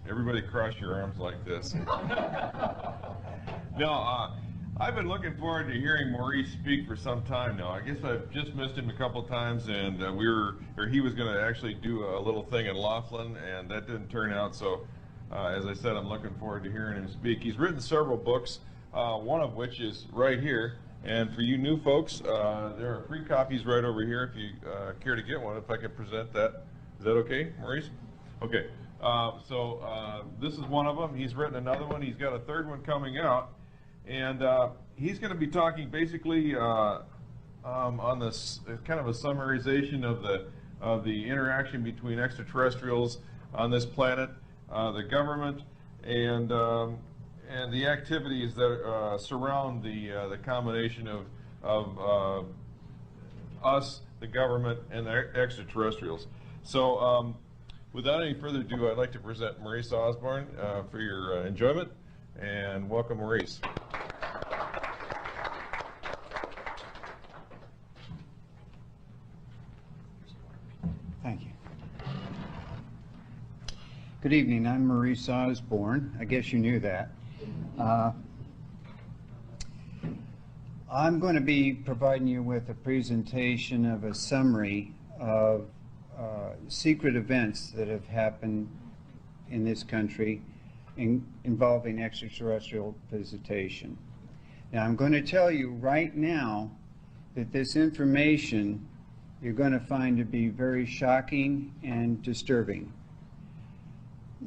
Everybody cross your arms like this. No, I've been looking forward to hearing Maurice speak for some time now. I guess I've just missed him a couple times, and he was going to actually do a little thing in Laughlin, and that didn't turn out. So, as I said, I'm looking forward to hearing him speak. He's written several books, one of which is right here. And for you new folks, there are free copies right over here if you care to get one. If I could present that, is that okay, Maurice? Okay. This is one of them. He's written another one. He's got a third one coming out. And he's going to be talking basically on this kind of a summarization of the interaction between extraterrestrials on this planet, the government, and the activities that surround the combination of us, the government, and the extraterrestrials. So, without any further ado, I'd like to present Maurice Osborne for your enjoyment, and welcome, Maurice. Thank you. Good evening. I'm Maurice Osborne. I guess you knew that. I'm going to be providing you with a presentation of a summary of secret events that have happened in this country involving extraterrestrial visitation. Now, I'm going to tell you right now that this information you're going to find to be very shocking and disturbing.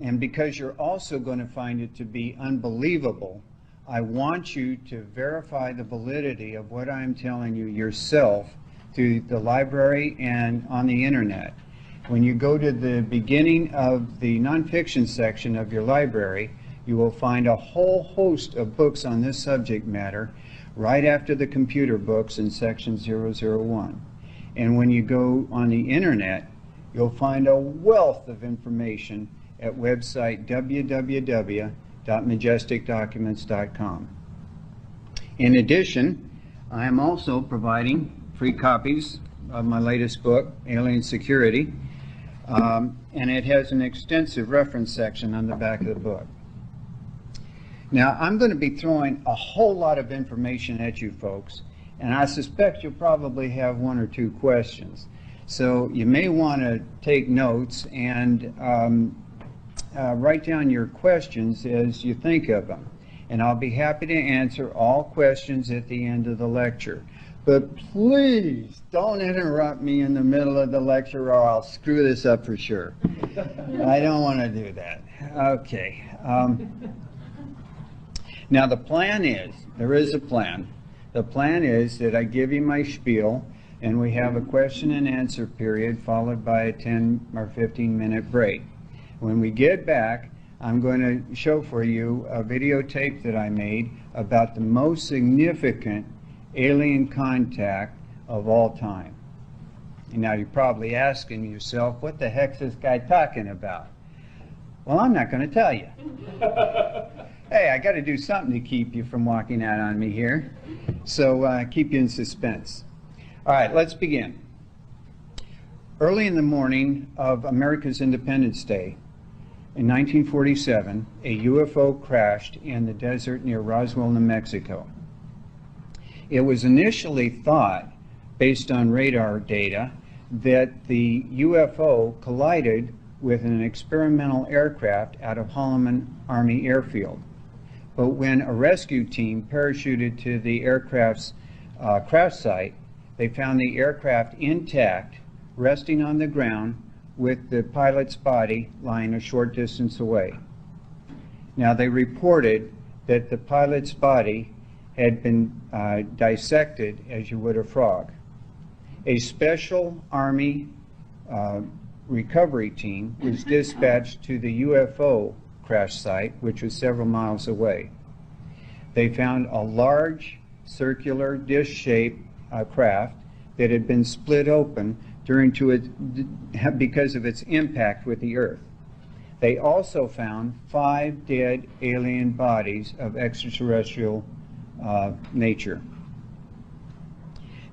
And because you're also going to find it to be unbelievable, I want you to verify the validity of what I'm telling you yourself through the library and on the internet. When you go to the beginning of the nonfiction section of your library, you will find a whole host of books on this subject matter right after the computer books in section 001. And when you go on the internet, you'll find a wealth of information at website www.majesticdocuments.com. In addition, I am also providing free copies of my latest book, Alien Security, and it has an extensive reference section on the back of the book. Now, I'm going to be throwing a whole lot of information at you folks, and I suspect you'll probably have one or two questions. So you may want to take notes and write down your questions as you think of them. And I'll be happy to answer all questions at the end of the lecture. But please don't interrupt me in the middle of the lecture or I'll screw this up for sure. I don't want to do that. Okay. Now the plan is, there is a plan. The plan is that I give you my spiel and we have a question and answer period followed by a 10 or 15-minute break. When we get back, I'm going to show for you a videotape that I made about the most significant alien contact of all time. And now you're probably asking yourself, what the heck's this guy talking about? Well, I'm not going to tell you. Hey, I got to do something to keep you from walking out on me here. So keep you in suspense. All right, let's begin. Early in the morning of America's Independence Day, in 1947, a UFO crashed in the desert near Roswell, New Mexico. It was initially thought, based on radar data, that the UFO collided with an experimental aircraft out of Holloman Army Airfield. But when a rescue team parachuted to the aircraft's crash site, they found the aircraft intact, resting on the ground, with the pilot's body lying a short distance away. Now, they reported that the pilot's body had been dissected as you would a frog. A special Army recovery team was dispatched to the UFO crash site, which was several miles away. They found a large circular dish-shaped craft that had been split open because of its impact with the Earth. They also found 5 dead alien bodies of extraterrestrial nature.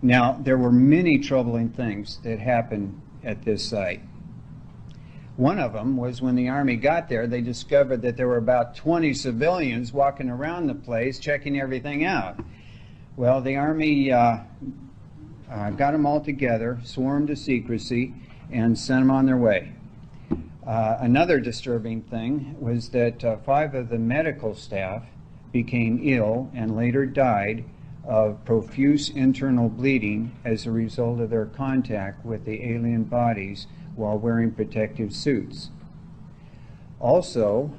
Now, there were many troubling things that happened at this site. One of them was when the Army got there, they discovered that there were about 20 civilians walking around the place checking everything out. Well, the Army got them all together, swore them to secrecy, and sent them on their way. Another disturbing thing was that 5 of the medical staff became ill and later died of profuse internal bleeding as a result of their contact with the alien bodies while wearing protective suits. Also,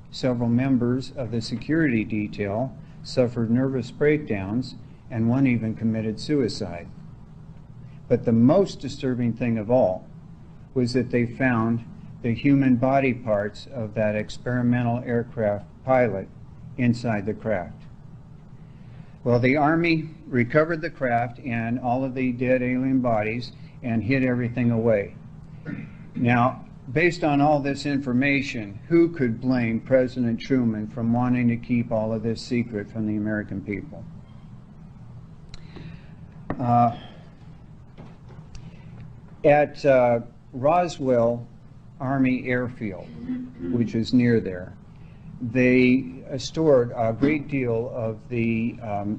several members of the security detail suffered nervous breakdowns, and one even committed suicide. But the most disturbing thing of all was that they found the human body parts of that experimental aircraft pilot inside the craft. Well, the Army recovered the craft and all of the dead alien bodies and hid everything away. Now, based on all this information, who could blame President Truman from wanting to keep all of this secret from the American people? At Roswell Army Airfield, which is near there, they stored a great deal of the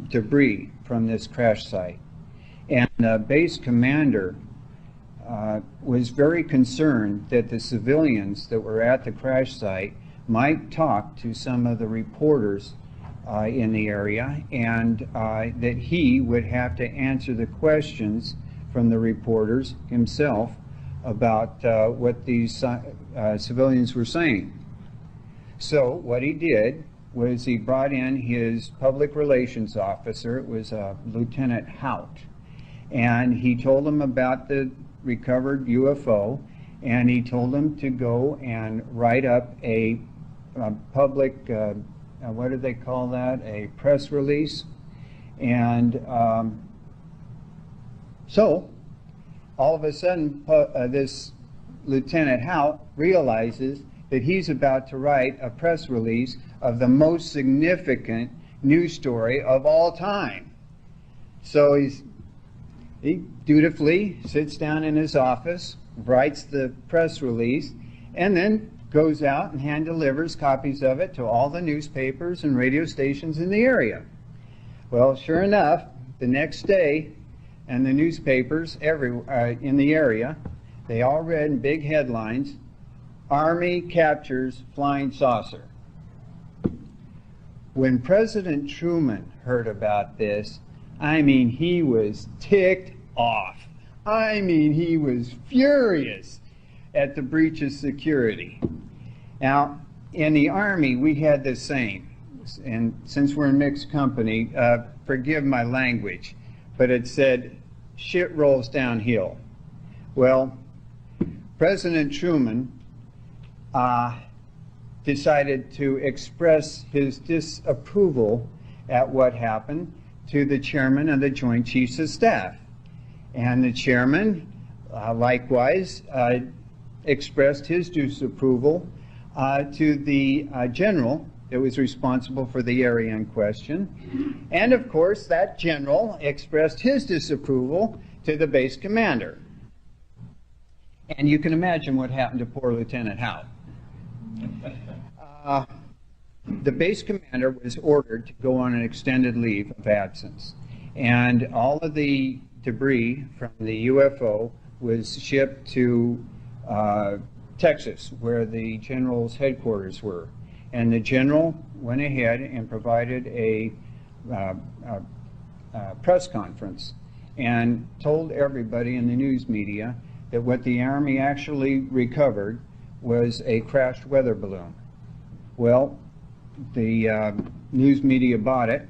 debris from this crash site. And the base commander was very concerned that the civilians that were at the crash site might talk to some of the reporters in the area, and that he would have to answer the questions from the reporters himself about what these civilians were saying. So what he did was he brought in his public relations officer. It was Lieutenant Hout, and he told him about the recovered UFO, and he told him to go and write up a public, what do they call that, a press release. And so all of a sudden this Lieutenant Hout realizes that he's about to write a press release of the most significant news story of all time. So he dutifully sits down in his office, writes the press release, and then goes out and hand delivers copies of it to all the newspapers and radio stations in the area. Well, sure enough, the next day, and the newspapers in the area, they all read in big headlines, "Army captures flying saucer." When President Truman heard about this, I mean, he was ticked off. I mean, he was furious at the breach of security. Now, in the Army, we had the same, and since we're in mixed company, forgive my language, but it said, "Shit rolls downhill." Well, President Truman decided to express his disapproval at what happened to the chairman of the Joint Chiefs of Staff. And the chairman likewise expressed his disapproval to the general that was responsible for the area in question. And of course, that general expressed his disapproval to the base commander. And you can imagine what happened to poor Lieutenant Howe. The base commander was ordered to go on an extended leave of absence. And all of the debris from the UFO was shipped to Texas, where the general's headquarters were. And the general went ahead and provided a press conference and told everybody in the news media that what the Army actually recovered was a crashed weather balloon. Well, the news media bought it,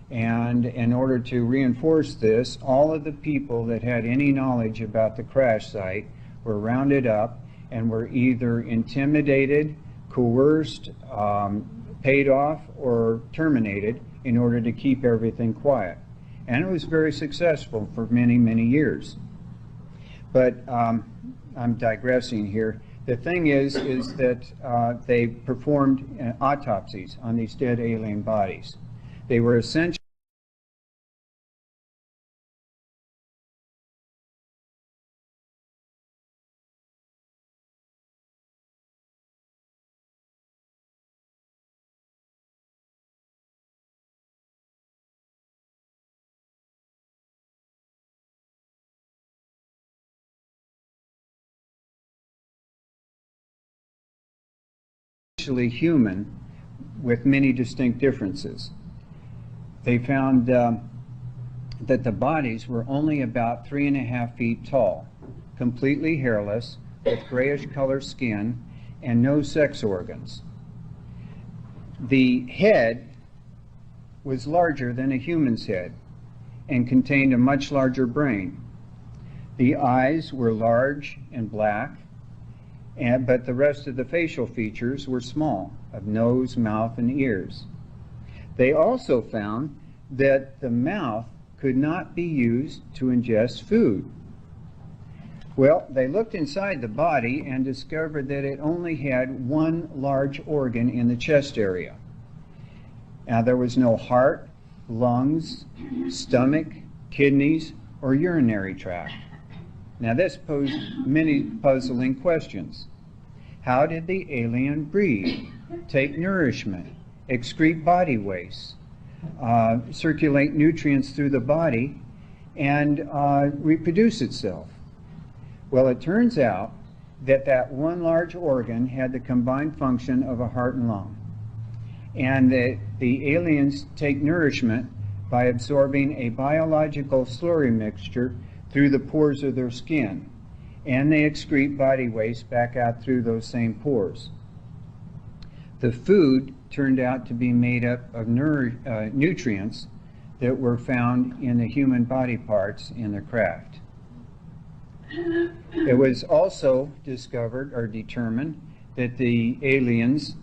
and in order to reinforce this, all of the people that had any knowledge about the crash site were rounded up and were either intimidated, coerced, paid off, or terminated in order to keep everything quiet. And it was very successful for many, many years. But I'm digressing here. The thing is that they performed autopsies on these dead alien bodies. They were essentially actually human with many distinct differences. They found that the bodies were only about 3.5 feet tall, completely hairless, with grayish color skin, and no sex organs. The head was larger than a human's head and contained a much larger brain. The eyes were large and black, but the rest of the facial features were small, of nose, mouth, and ears. They also found that the mouth could not be used to ingest food. Well, they looked inside the body and discovered that it only had one large organ in the chest area. Now, there was no heart, lungs, stomach, kidneys, or urinary tract. Now, this posed many puzzling questions. How did the alien breathe, take nourishment, excrete body waste, circulate nutrients through the body, and reproduce itself? Well, it turns out that that one large organ had the combined function of a heart and lung, and that the aliens take nourishment by absorbing a biological slurry mixture through the pores of their skin, and they excrete body waste back out through those same pores. The food turned out to be made up of nutrients that were found in the human body parts in the craft. It was also discovered or determined that the aliens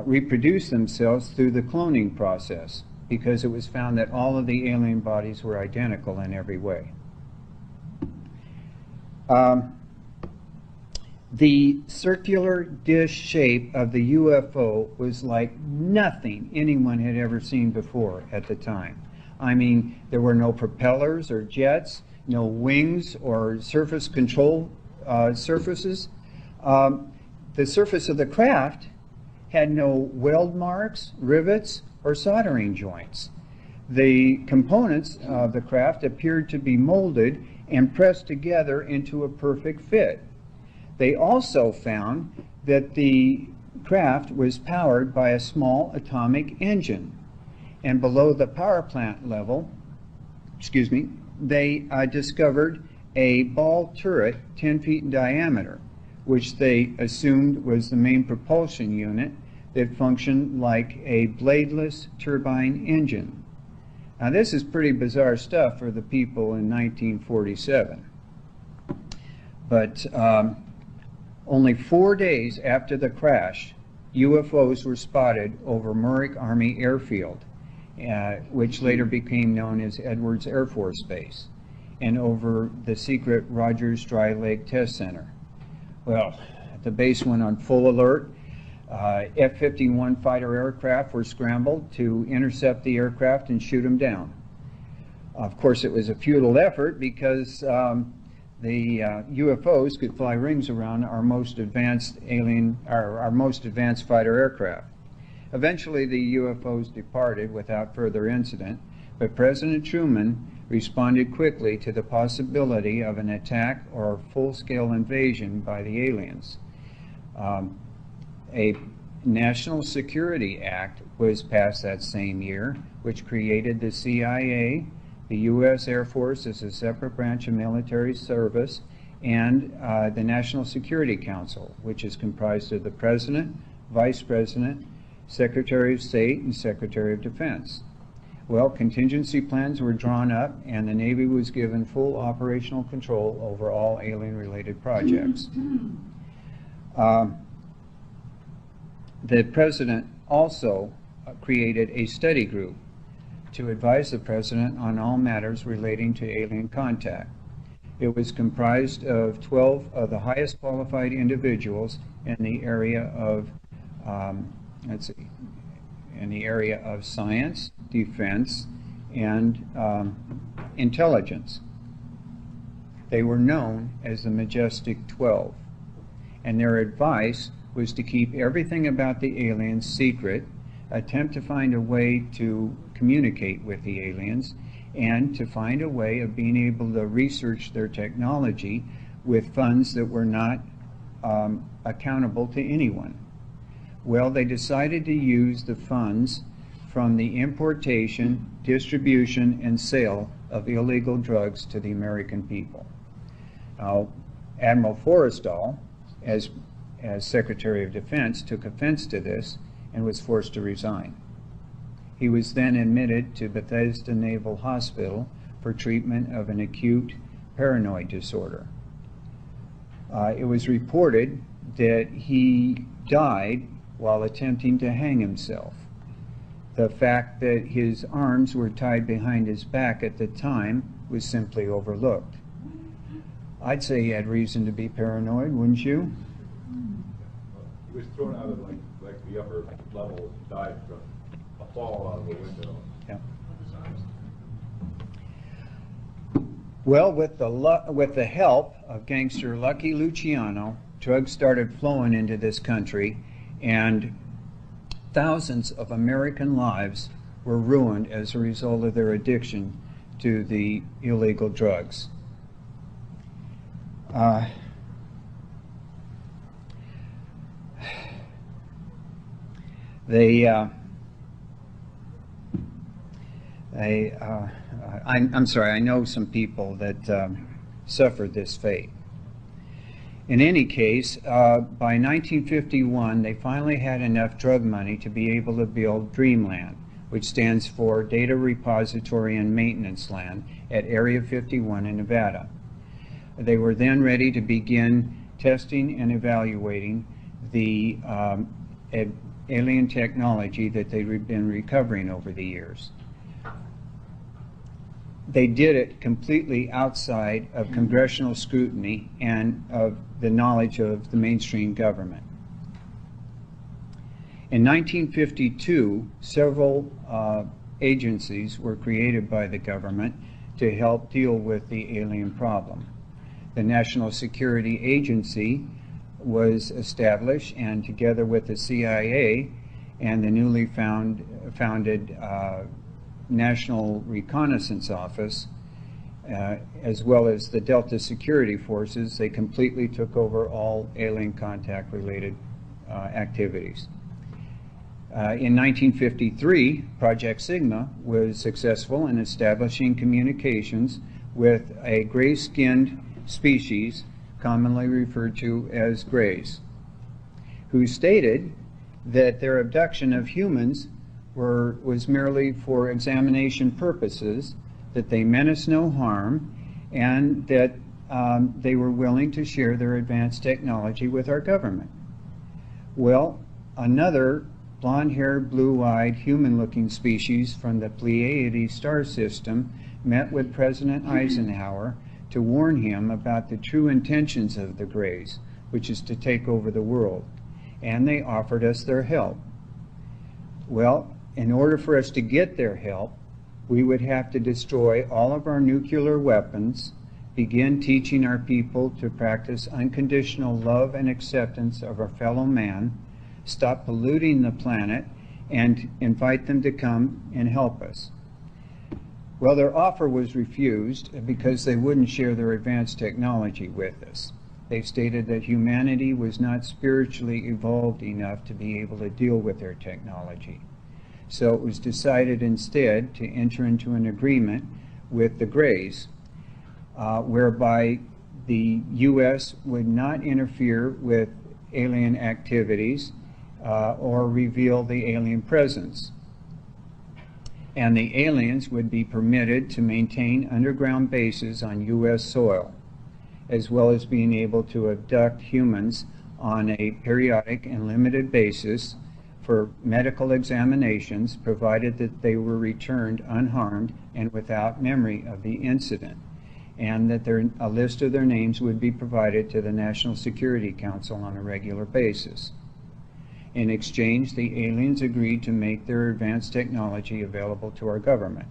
reproduced themselves through the cloning process, because it was found that all of the alien bodies were identical in every way. The circular dish shape of the UFO was like nothing anyone had ever seen before at the time. I mean, there were no propellers or jets, no wings or surface control surfaces. The surface of the craft had no weld marks, rivets, or soldering joints. The components of the craft appeared to be molded and pressed together into a perfect fit. They also found that the craft was powered by a small atomic engine. And below the power plant level, they discovered a ball turret 10 feet in diameter, which they assumed was the main propulsion unit that functioned like a bladeless turbine engine. Now, this is pretty bizarre stuff for the people in 1947. But only 4 days after the crash, UFOs were spotted over Murik Army Airfield, which later became known as Edwards Air Force Base, and over the secret Rogers Dry Lake Test Center. Well, the base went on full alert. F-51 fighter aircraft were scrambled to intercept the aircraft and shoot them down. Of course, it was a futile effort because the UFOs could fly rings around our most advanced fighter aircraft. Eventually, the UFOs departed without further incident, but President Truman responded quickly to the possibility of an attack or full-scale invasion by the aliens. A National Security Act was passed that same year, which created the CIA, the U.S. Air Force as a separate branch of military service, and the National Security Council, which is comprised of the President, Vice President, Secretary of State, and Secretary of Defense. Well, contingency plans were drawn up, and the Navy was given full operational control over all alien-related projects. The President also created a study group to advise the President on all matters relating to alien contact. It was comprised of 12 of the highest qualified individuals in the area of science, defense, and intelligence. They were known as the Majestic 12, and their advice was to keep everything about the aliens secret, attempt to find a way to communicate with the aliens, and to find a way of being able to research their technology with funds that were not accountable to anyone. Well, they decided to use the funds from the importation, distribution, and sale of illegal drugs to the American people. Now, Admiral Forrestal, as Secretary of Defense, took offense to this and was forced to resign. He was then admitted to Bethesda Naval Hospital for treatment of an acute paranoid disorder. It was reported that he died while attempting to hang himself. The fact that his arms were tied behind his back at the time was simply overlooked. I'd say he had reason to be paranoid, wouldn't you? He was thrown out of like the upper level, died from a fall out of the window. Yeah. Well, with the help of gangster Lucky Luciano, drugs started flowing into this country, and thousands of American lives were ruined as a result of their addiction to the illegal drugs. I'm sorry, I know some people that suffered this fate. In any case, by 1951, they finally had enough drug money to be able to build Dreamland, which stands for Data Repository and Maintenance Land, at Area 51 in Nevada. They were then ready to begin testing and evaluating the alien technology that they'd been recovering over the years. They did it completely outside of congressional scrutiny and of the knowledge of the mainstream government. In 1952, several agencies were created by the government to help deal with the alien problem. The National Security Agency was established, and together with the CIA and the newly founded National Reconnaissance Office, as well as the Delta Security Forces, they completely took over all alien contact related activities. In 1953, Project Sigma was successful in establishing communications with a gray-skinned species commonly referred to as Greys, who stated that their abduction of humans was merely for examination purposes, that they meant us no harm, and that they were willing to share their advanced technology with our government. Well, another blonde-haired, blue-eyed, human-looking species from the Pleiades star system met with President Eisenhower to warn him about the true intentions of the Greys, which is to take over the world, and they offered us their help. Well, in order for us to get their help, we would have to destroy all of our nuclear weapons, begin teaching our people to practice unconditional love and acceptance of our fellow man, stop polluting the planet, and invite them to come and help us. Well, their offer was refused because they wouldn't share their advanced technology with us. They stated that humanity was not spiritually evolved enough to be able to deal with their technology. So it was decided instead to enter into an agreement with the Greys, whereby the U.S. would not interfere with alien activities or reveal the alien presence. And the aliens would be permitted to maintain underground bases on U.S. soil, as well as being able to abduct humans on a periodic and limited basis for medical examinations, provided that they were returned unharmed and without memory of the incident, and that a list of their names would be provided to the National Security Council on a regular basis. In exchange, the aliens agreed to make their advanced technology available to our government.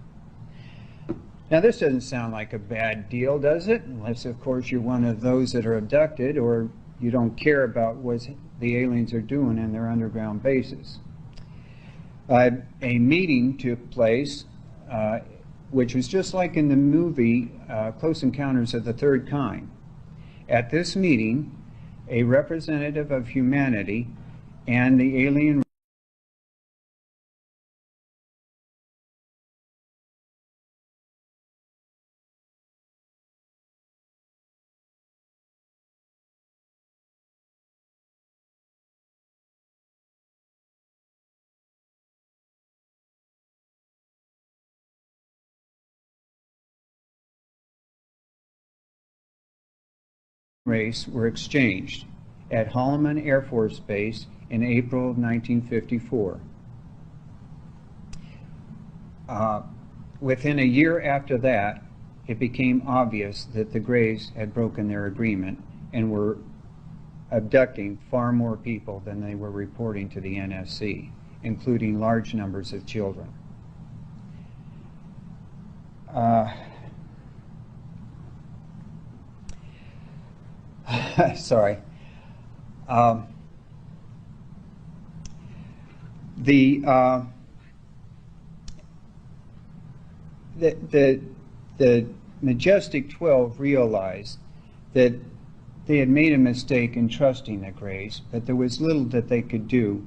Now, this doesn't sound like a bad deal, does it? Unless, of course, you're one of those that are abducted, or you don't care about what the aliens are doing in their underground bases. A meeting took place, which was just like in the movie Close Encounters of the Third Kind. At this meeting, a representative of humanity and the alien race were exchanged at Holloman Air Force Base in April of 1954. Within a year after that, it became obvious that the Greys had broken their agreement and were abducting far more people than they were reporting to the NSC, including large numbers of children. Sorry. The Majestic 12 realized that they had made a mistake in trusting the Greys, but there was little that they could do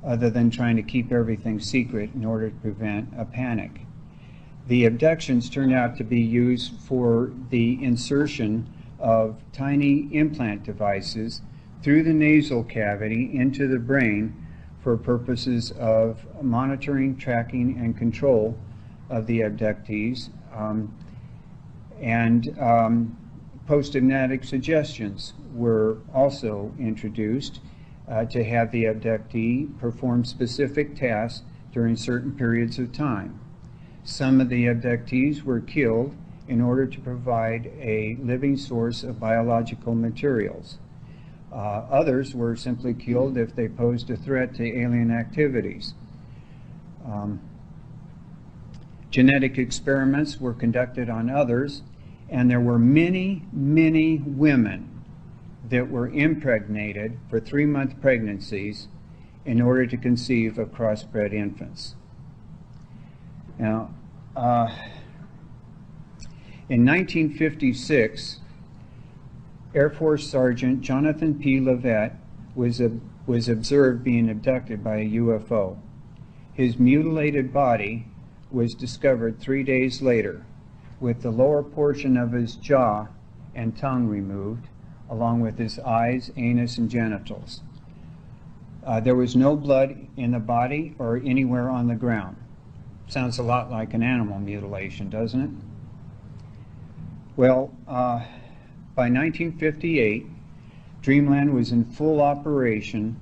other than trying to keep everything secret in order to prevent a panic. The abductions turned out to be used for the insertion of tiny implant devices through the nasal cavity into the brain for purposes of monitoring, tracking, and control of the abductees, post-hypnotic suggestions were also introduced to have the abductee perform specific tasks during certain periods of time. Some of the abductees were killed in order to provide a living source of biological materials. Others were simply killed if they posed a threat to alien activities. Genetic experiments were conducted on others, and there were many, many women that were impregnated for 3-month pregnancies in order to conceive of crossbred infants. Now, in 1956, Air Force Sergeant Jonathan P. Levet was observed being abducted by a UFO. His mutilated body was discovered 3 days later, with the lower portion of his jaw and tongue removed, along with his eyes, anus, and genitals. There was no blood in the body or anywhere on the ground. Sounds a lot like an animal mutilation, doesn't it? Well, by 1958, Dreamland was in full operation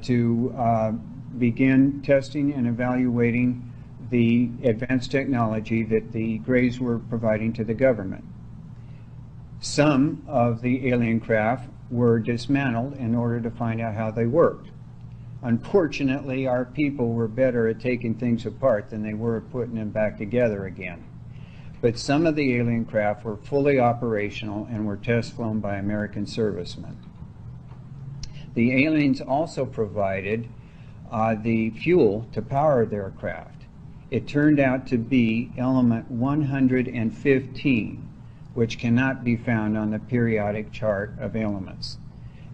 to begin testing and evaluating the advanced technology that the Greys were providing to the government. Some of the alien craft were dismantled in order to find out how they worked. Unfortunately, our people were better at taking things apart than they were at putting them back together again. But some of the alien craft were fully operational and were test flown by American servicemen. The aliens also provided the fuel to power their craft. It turned out to be element 115, which cannot be found on the periodic chart of elements.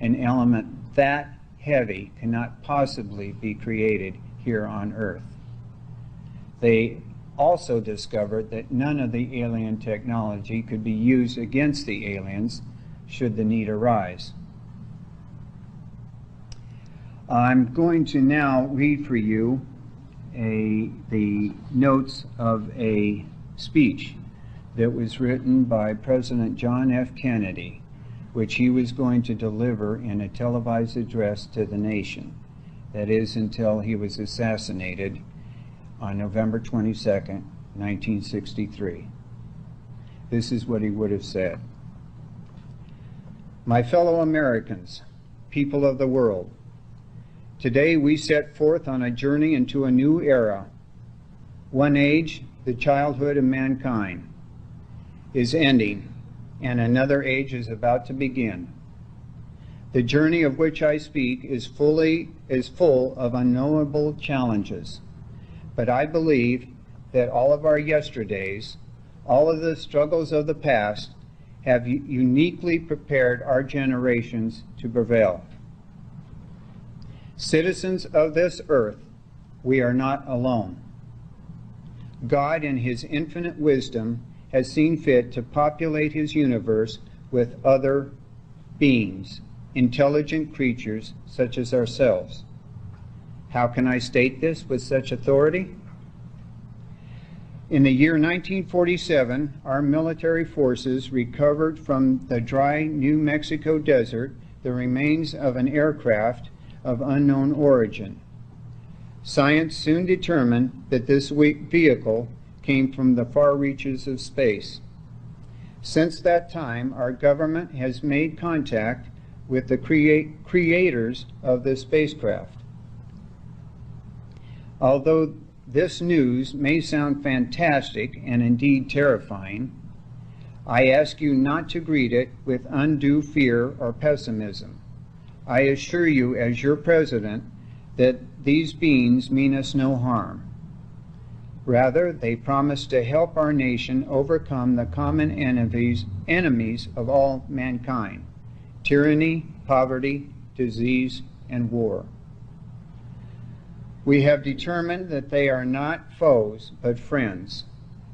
An element that heavy cannot possibly be created here on Earth. They also discovered that none of the alien technology could be used against the aliens should the need arise. I'm going to now read for you the notes of a speech that was written by President John F. Kennedy, which he was going to deliver in a televised address to the nation. That is, until he was assassinated on November 22nd, 1963. This is what he would have said. My fellow Americans, people of the world, today we set forth on a journey into a new era. One age, the childhood of mankind, is ending, and another age is about to begin. The journey of which I speak is full of unknowable challenges, but I believe that all of our yesterdays, all of the struggles of the past, have uniquely prepared our generations to prevail. Citizens of this earth, we are not alone. God, in his infinite wisdom, has seen fit to populate his universe with other beings, intelligent creatures such as ourselves. How can I state this with such authority? In the year 1947, our military forces recovered from the dry New Mexico desert the remains of an aircraft of unknown origin. Science soon determined that this vehicle came from the far reaches of space. Since that time, our government has made contact with the creators of this spacecraft. Although this news may sound fantastic and indeed terrifying, I ask you not to greet it with undue fear or pessimism. I assure you, as your president, that these beings mean us no harm. Rather, they promise to help our nation overcome the common enemies of all mankind: tyranny, poverty, disease, and war. We have determined that they are not foes, but friends.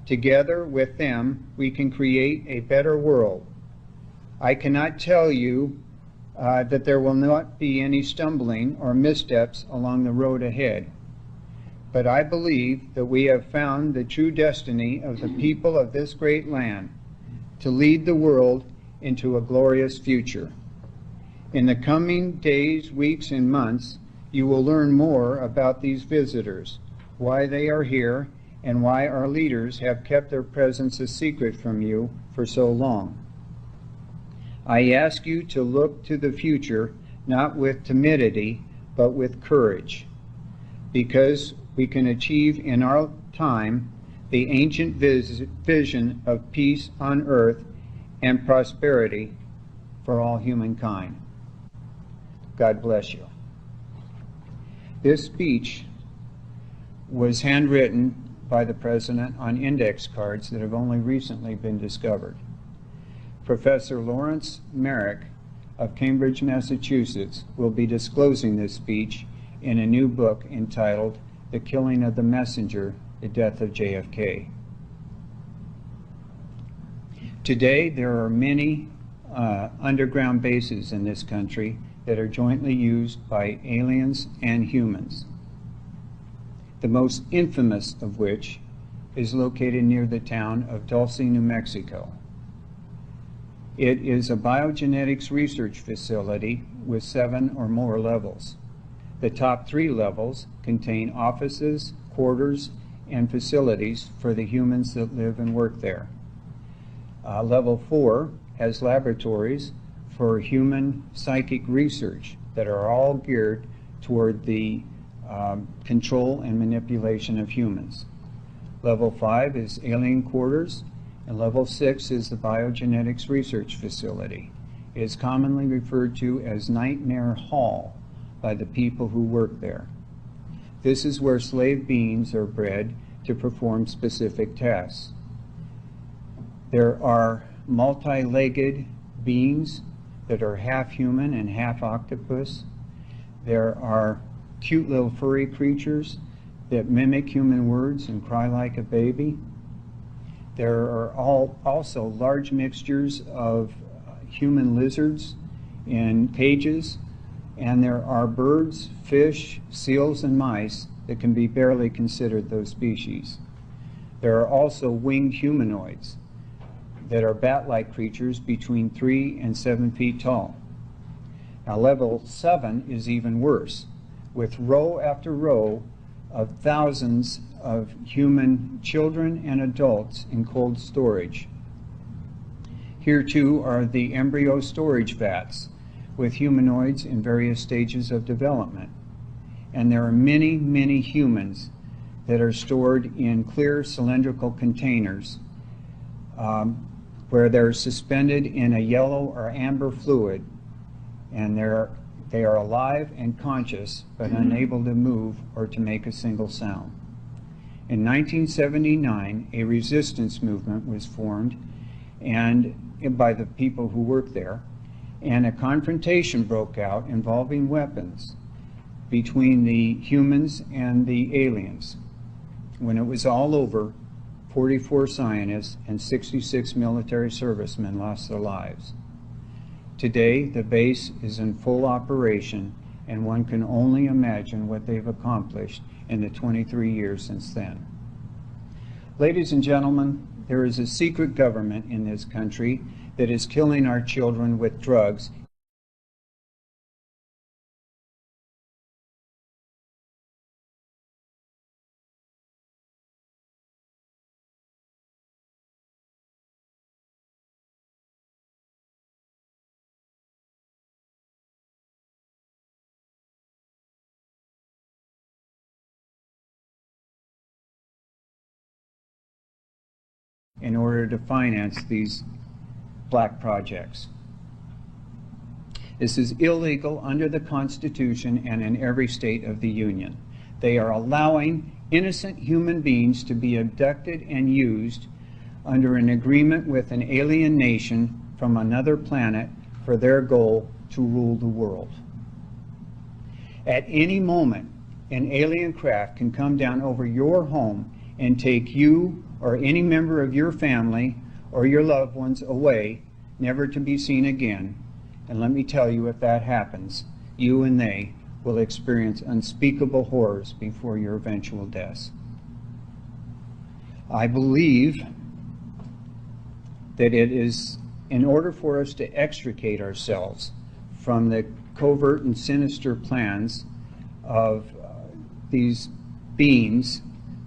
Together with them, we can create a better world. I cannot tell you that there will not be any stumbling or missteps along the road ahead. But I believe that we have found the true destiny of the people of this great land, to lead the world into a glorious future. In the coming days, weeks, and months, you will learn more about these visitors, why they are here, and why our leaders have kept their presence a secret from you for so long. I ask you to look to the future not with timidity, but with courage, because we can achieve in our time the ancient vision of peace on earth and prosperity for all humankind. God bless you. This speech was handwritten by the President on index cards that have only recently been discovered. Professor Lawrence Merrick of Cambridge, Massachusetts, will be disclosing this speech in a new book entitled The Killing of the Messenger, The Death of JFK. Today, there are many underground bases in this country that are jointly used by aliens and humans. The most infamous of which is located near the town of Dulce, New Mexico. It is a biogenetics research facility with 7 or more levels. The top 3 levels contain offices, quarters, and facilities for the humans that live and work there. Level 4 has laboratories for human psychic research that are all geared toward the control and manipulation of humans. Level 5 is alien quarters, and level 6 is the biogenetics research facility. It is commonly referred to as Nightmare Hall by the people who work there. This is where slave beings are bred to perform specific tasks. There are multi-legged beings that are half human and half octopus. There are cute little furry creatures that mimic human words and cry like a baby. There are also large mixtures of human lizards in cages, and there are birds, fish, seals, and mice that can be barely considered those species. There are also winged humanoids that are bat-like creatures between 3 and 7 feet tall. Now, level 7 is even worse, with row after row of thousands of human children and adults in cold storage. Here too are the embryo storage vats with humanoids in various stages of development. And there are many, many humans that are stored in clear cylindrical containers where they're suspended in a yellow or amber fluid, and they are alive and conscious, but unable to move or to make a single sound. In 1979, a resistance movement was formed by the people who work there, and a confrontation broke out involving weapons. between the humans and the aliens. When it was all over, 44 scientists and 66 military servicemen lost their lives. Today, the base is in full operation, and one can only imagine what they've accomplished in the 23 years since then. Ladies and gentlemen, there is a secret government in this country that is killing our children with drugs in order to finance these black projects. This is illegal under the Constitution and in every state of the Union. They are allowing innocent human beings to be abducted and used under an agreement with an alien nation from another planet for their goal to rule the world. At any moment, an alien craft can come down over your home and take you or any member of your family or your loved ones away, never to be seen again. And let me tell you, if that happens, you and they will experience unspeakable horrors before your eventual deaths. I believe that it is in order for us to extricate ourselves from the covert and sinister plans of these beings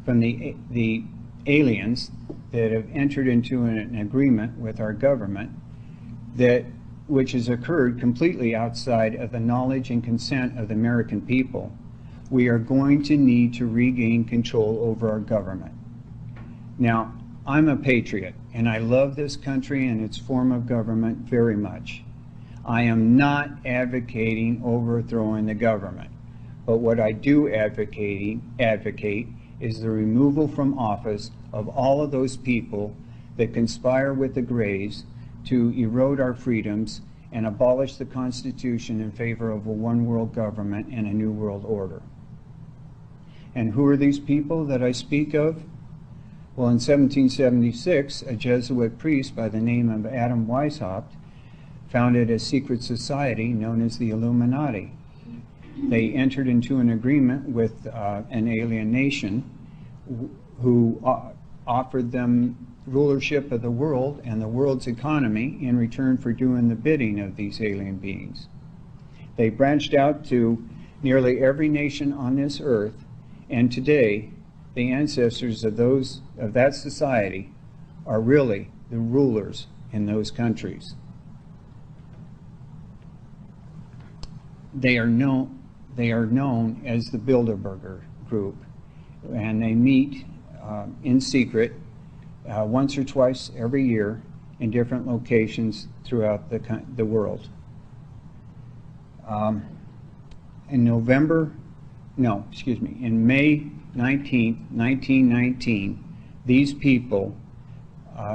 from the aliens that have entered into an agreement with our government which has occurred completely outside of the knowledge and consent of the American people, we are going to need to regain control over our government. Now, I'm a patriot, and I love this country and its form of government very much. I am not advocating overthrowing the government, but what I do advocate is the removal from office of all of those people that conspire with the Greys to erode our freedoms and abolish the Constitution in favor of a one-world government and a new world order. And who are these people that I speak of? Well, in 1776, a Jesuit priest by the name of Adam Weishaupt founded a secret society known as the Illuminati. They entered into an agreement with an alien nation who offered them rulership of the world and the world's economy in return for doing the bidding of these alien beings. They branched out to nearly every nation on this earth, and today the ancestors of that society are really the rulers in those countries. They are known as the Bilderberger Group, and they meet in secret once or twice every year in different locations throughout the world. In May 19th, 1919, these people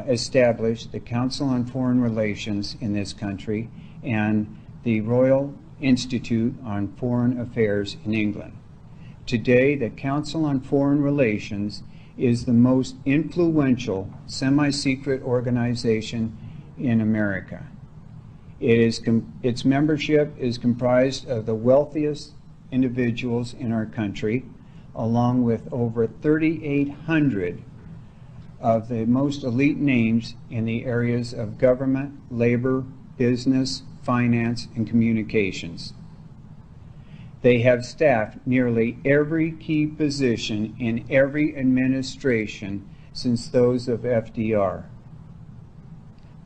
established the Council on Foreign Relations in this country and the Royal Institute on Foreign Affairs in England. Today, the Council on Foreign Relations is the most influential semi-secret organization in America. Its membership is comprised of the wealthiest individuals in our country, along with over 3,800 of the most elite names in the areas of government, labor, business, finance, and communications. They have staffed nearly every key position in every administration since those of FDR.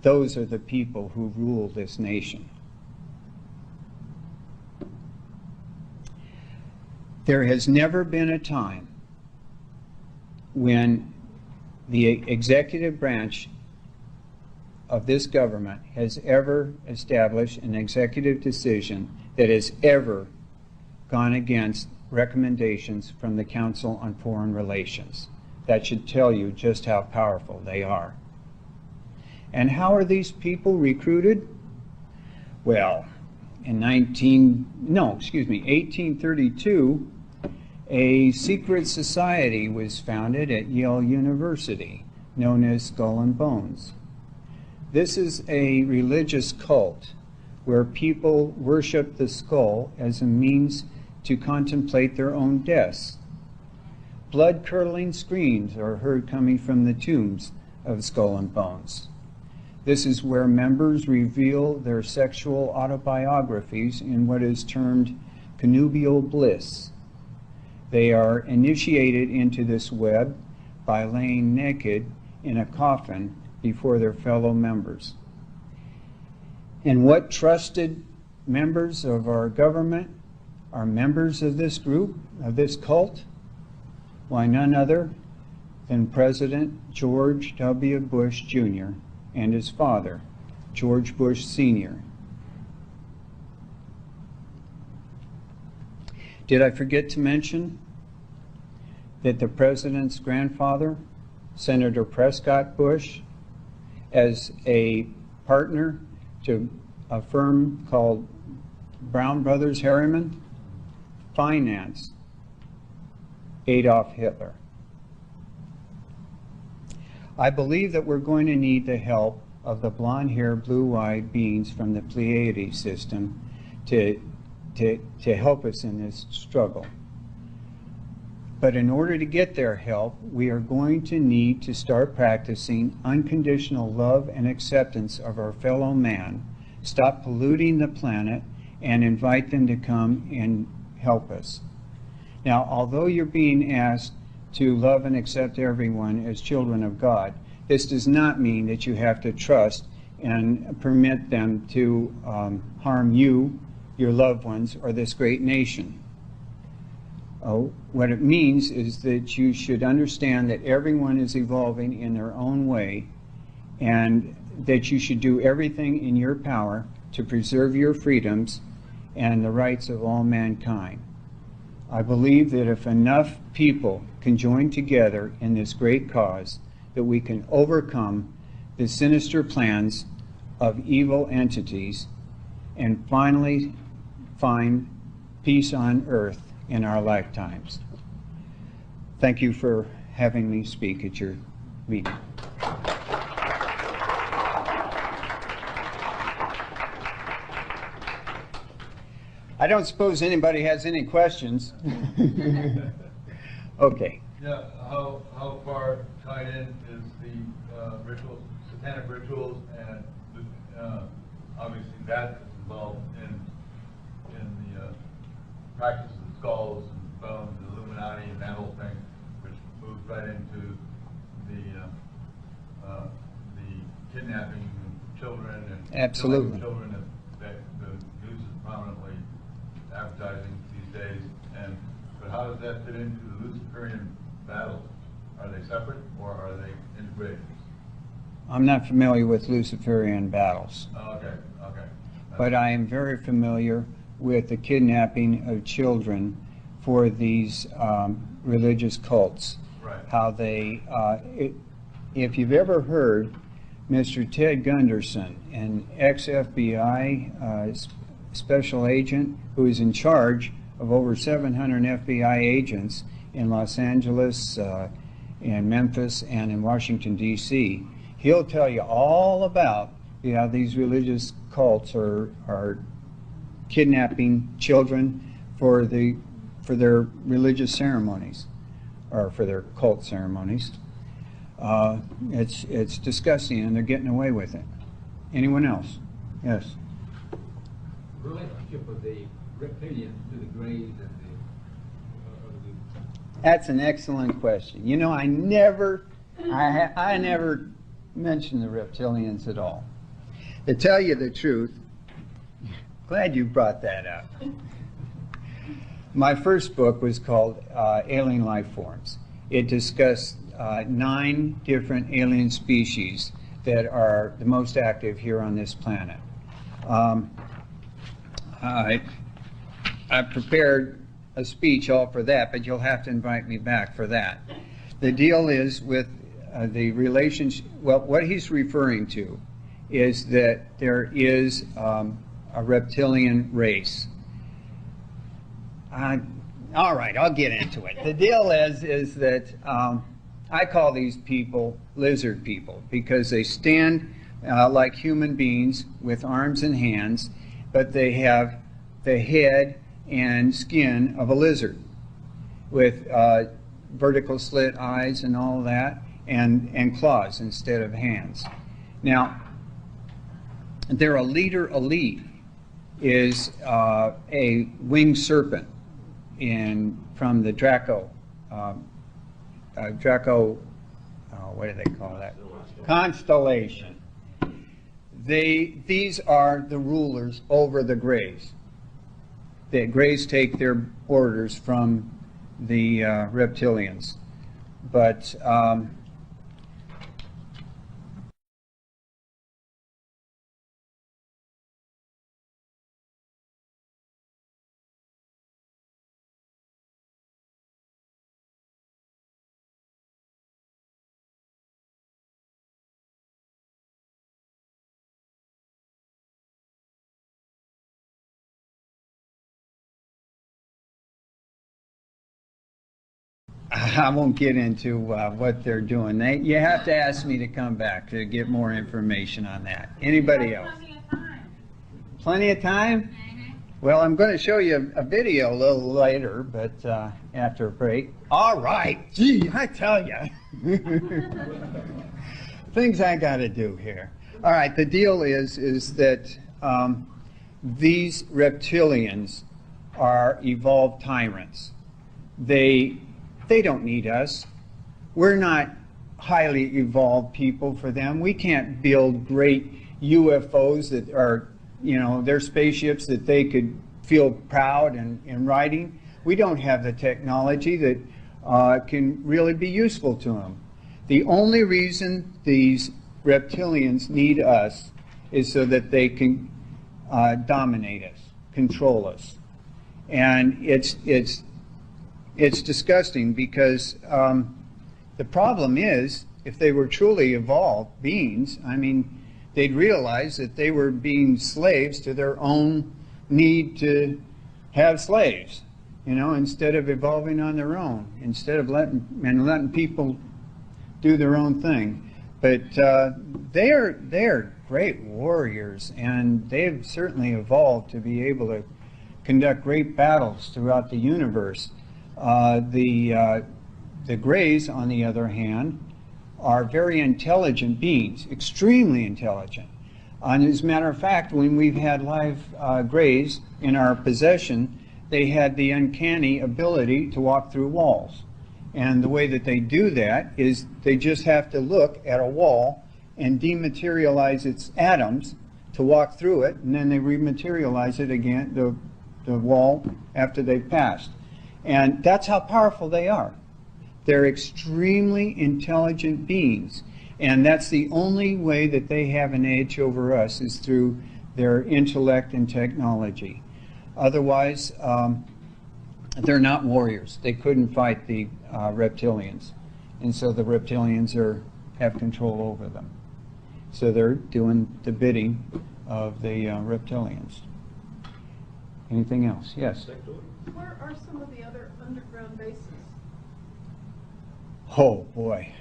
Those are the people who rule this nation. There has never been a time when the executive branch of this government has ever established an executive decision that has ever gone against recommendations from the Council on Foreign Relations. That should tell you just how powerful they are. And how are these people recruited? Well, in 1832, a secret society was founded at Yale University known as Skull and Bones. This is a religious cult where people worship the skull as a means to contemplate their own deaths. Blood-curdling screams are heard coming from the tombs of Skull and Bones. This is where members reveal their sexual autobiographies in what is termed connubial bliss. They are initiated into this web by laying naked in a coffin before their fellow members. And what trusted members of our government are members of this group, of this cult? Why, none other than President George W. Bush Jr. and his father, George Bush Sr. Did I forget to mention that the president's grandfather, Senator Prescott Bush, as a partner to a firm called Brown Brothers Harriman, financed Adolf Hitler? I believe that we're going to need the help of the blonde-haired, blue-eyed beings from the Pleiades system to help us in this struggle. But in order to get their help, we are going to need to start practicing unconditional love and acceptance of our fellow man, stop polluting the planet, and invite them to come and help us. Now, although you're being asked to love and accept everyone as children of God, this does not mean that you have to trust and permit them to harm you, your loved ones, or this great nation. What it means is that you should understand that everyone is evolving in their own way, and that you should do everything in your power to preserve your freedoms and the rights of all mankind. I believe that if enough people can join together in this great cause, that we can overcome the sinister plans of evil entities and finally find peace on earth in our lifetimes. Thank you for having me speak at your meeting. I don't suppose anybody has any questions. Okay. Yeah, how far tied in is the rituals, satanic rituals, and obviously that is involved in the practice of skulls and bones, the Illuminati, and that whole thing, which moves right into the kidnapping of children and absolutely killing children that the news is prominently advertising these days. But how does that fit into the Luciferian battles? Are they separate or are they integrated? I'm not familiar with Luciferian battles. Oh, okay. But I am very familiar with the kidnapping of children for these religious cults. Right. How they, if you've ever heard Mr. Ted Gunderson, an ex-FBI special agent who is in charge of over 700 FBI agents in Los Angeles, in Memphis, and in Washington, D.C., he'll tell you all about how these religious cults are kidnapping children for their religious ceremonies, or for their cult ceremonies. It's disgusting, and they're getting away with it. Anyone else? Yes. Relationship of the reptilians to the Greys and the That's an excellent question. You know, I never mentioned the reptilians at all. To tell you the truth, glad you brought that up. My first book was called Alien Life Forms. It discussed 9 different alien species that are the most active here on this planet. I prepared a speech all for that, but you'll have to invite me back for that. The deal is with the relationship, well, what he's referring to is that there is a reptilian race. All right, I'll get into it. The deal is that I call these people lizard people because they stand like human beings with arms and hands, but they have the head and skin of a lizard with vertical slit eyes and all of that, and claws instead of hands. Now, their leader elite is a winged serpent from the Draco, what do they call that? Constellation. These are the rulers over the Greys. The Greys take their orders from the reptilians. But I won't get into what they're doing. You have to ask me to come back to get more information on that. Anybody else? Plenty of time. Plenty of time? Mm-hmm. Well, I'm going to show you a video a little later, but after a break. All right. Gee, I tell you. Things I got to do here. All right, the deal is that these reptilians are evolved tyrants. They don't need us. We're not highly evolved people for them. We can't build great U.F.Os that are, they're spaceships that they could feel proud in riding. We don't have the technology that can really be useful to them. The only reason these reptilians need us is so that they can dominate us, control us. And it's disgusting because the problem is, if they were truly evolved beings, they'd realize that they were being slaves to their own need to have slaves, instead of evolving on their own, instead of letting people do their own thing. But they're great warriors, and they've certainly evolved to be able to conduct great battles throughout the universe. The Greys, on the other hand, are very intelligent beings, extremely intelligent. And as a matter of fact, when we've had live Greys in our possession, they had the uncanny ability to walk through walls. And the way that they do that is they just have to look at a wall and dematerialize its atoms to walk through it, and then they rematerialize it again, the wall, after they've passed. And that's how powerful they are. They're extremely intelligent beings. And that's the only way that they have an edge over us, is through their intellect and technology. Otherwise, they're not warriors. They couldn't fight the reptilians. And so the reptilians have control over them. So they're doing the bidding of the reptilians. Anything else? Yes? Where are some of the other underground bases? Oh, boy.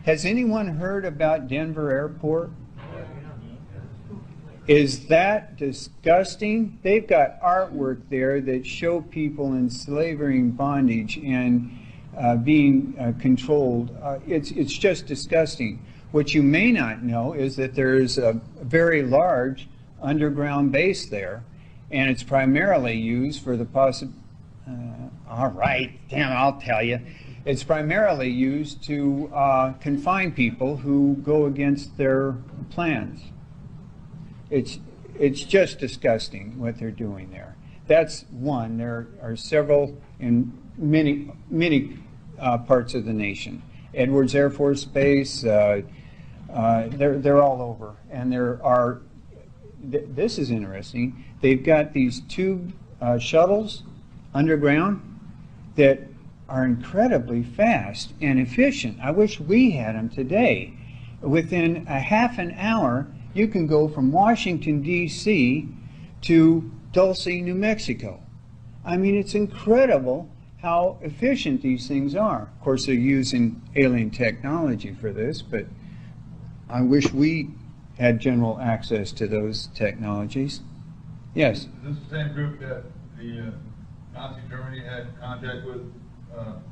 Has anyone heard about Denver Airport? Is that disgusting? They've got artwork there that show people in slavery and bondage and being controlled. It's just disgusting. What you may not know is that there's a very large underground base there, and it's primarily used for the all right, damn, I'll tell you. It's primarily used to confine people who go against their plans. It's just disgusting what they're doing there. That's one. There are several in many parts of the nation. Edwards Air Force Base, they're all over. And there are, this is interesting, they've got these two shuttles underground that are incredibly fast and efficient. I wish we had them today. within a half an hour, you can go from Washington, D.C. to Dulce, New Mexico. I mean, it's incredible how efficient these things are. Of course, they're using alien technology for this, but I wish we had general access to those technologies. Yes? Is this the same group that the Nazi Germany had contact with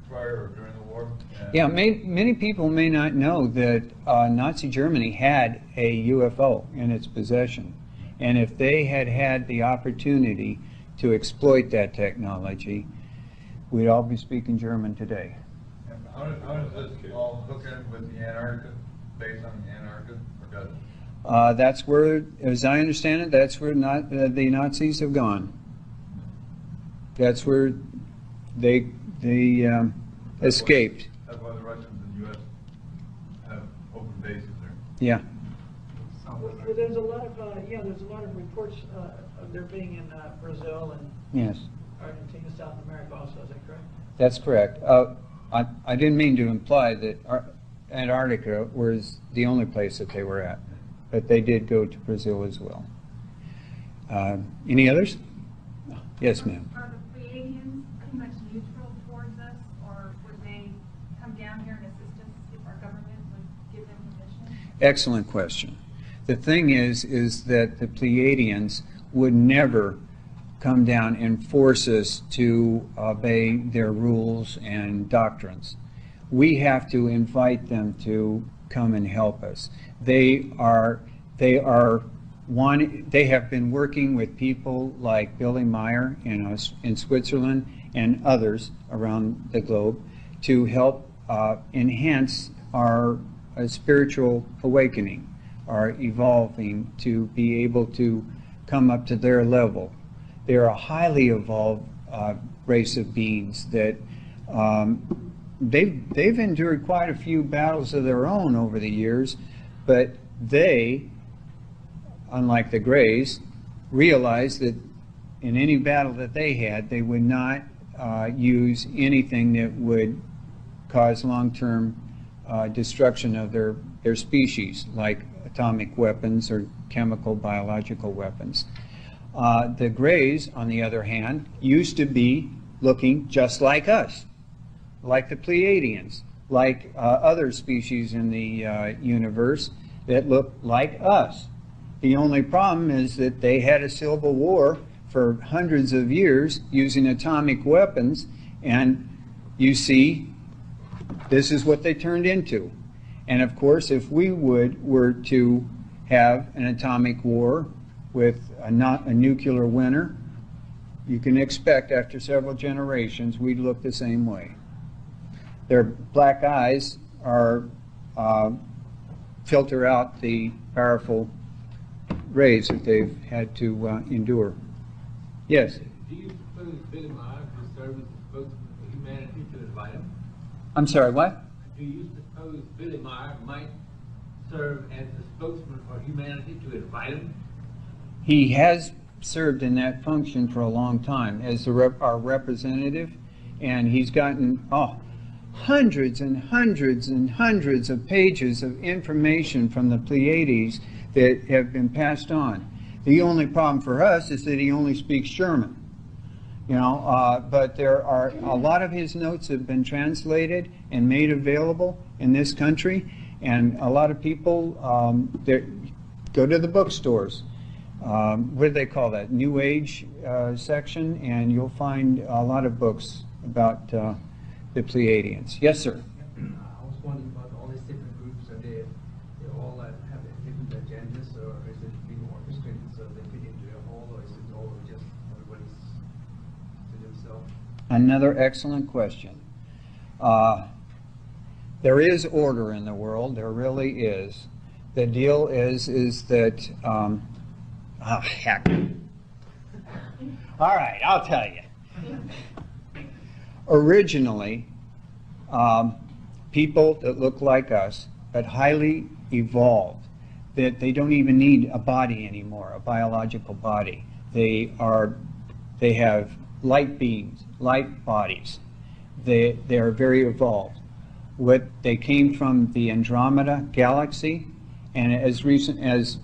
prior or during the war? Yeah, many people may not know that Nazi Germany had a UFO in its possession. And if they had had the opportunity to exploit that technology, we'd all be speaking German today. And how does this all hook in with the Antarctica, based on the Antarctica, or does it? That's where, as I understand it, that's where the Nazis have gone. That's where they escaped. That's why the Russians and the U.S. have open bases there. Yeah. Well, there's a lot of there's a lot of reports of there being in Brazil and Yes. Argentina, South America also. Is that correct? That's correct. I didn't mean to imply that Antarctica was the only place that they were at, but they did go to Brazil as well. Any others? Yes, ma'am. Are the Pleiadians pretty much neutral towards us, or would they come down here and assist us if our government would give them permission? Excellent question. The thing is that the Pleiadians would never come down and force us to obey their rules and doctrines. We have to invite them to come and help us. They have been working with people like Billy Meyer in Switzerland and others around the globe to help enhance our spiritual awakening, our evolving to be able to come up to their level. They're a highly evolved race of beings that they've endured quite a few battles of their own over the years, but they, unlike the Greys, realized that in any battle that they had, they would not use anything that would cause long-term destruction of their species, like atomic weapons or chemical biological weapons. The Greys, on the other hand, used to be looking just like us, like the Pleiadians, like other species in the universe that look like us. The only problem is that they had a civil war for hundreds of years using atomic weapons, and you see, this is what they turned into. And of course, if we were to have an atomic war with a nuclear winter, you can expect after several generations we'd look the same way. Their black eyes filter out the powerful rays that they've had to endure. Yes? Do you suppose Billy Meyer would serve as a spokesman for humanity to invite him? I'm sorry, what? Do you suppose Billy Meyer might serve as the spokesman for humanity to invite him? He has served in that function for a long time as our representative, and he's gotten hundreds and hundreds and hundreds of pages of information from the Pleiades that have been passed on. The only problem for us is that he only speaks German. But there are a lot of his notes have been translated and made available in this country, and a lot of people go to the bookstores. What do they call that? New Age section, and you'll find a lot of books about the Pleiadians. Yes, sir. I was wondering about all these different groups. Are they all have different agendas, or is it being orchestrated so they fit into a whole, or is it all just everybody's to themselves? Another excellent question. There is order in the world. There really is. The deal is that. Heck. All right, I'll tell you. Originally, people that look like us, but highly evolved, that they don't even need a body anymore, a biological body. They have light beings, light bodies. They are very evolved. what they came from the Andromeda galaxy, and as recent as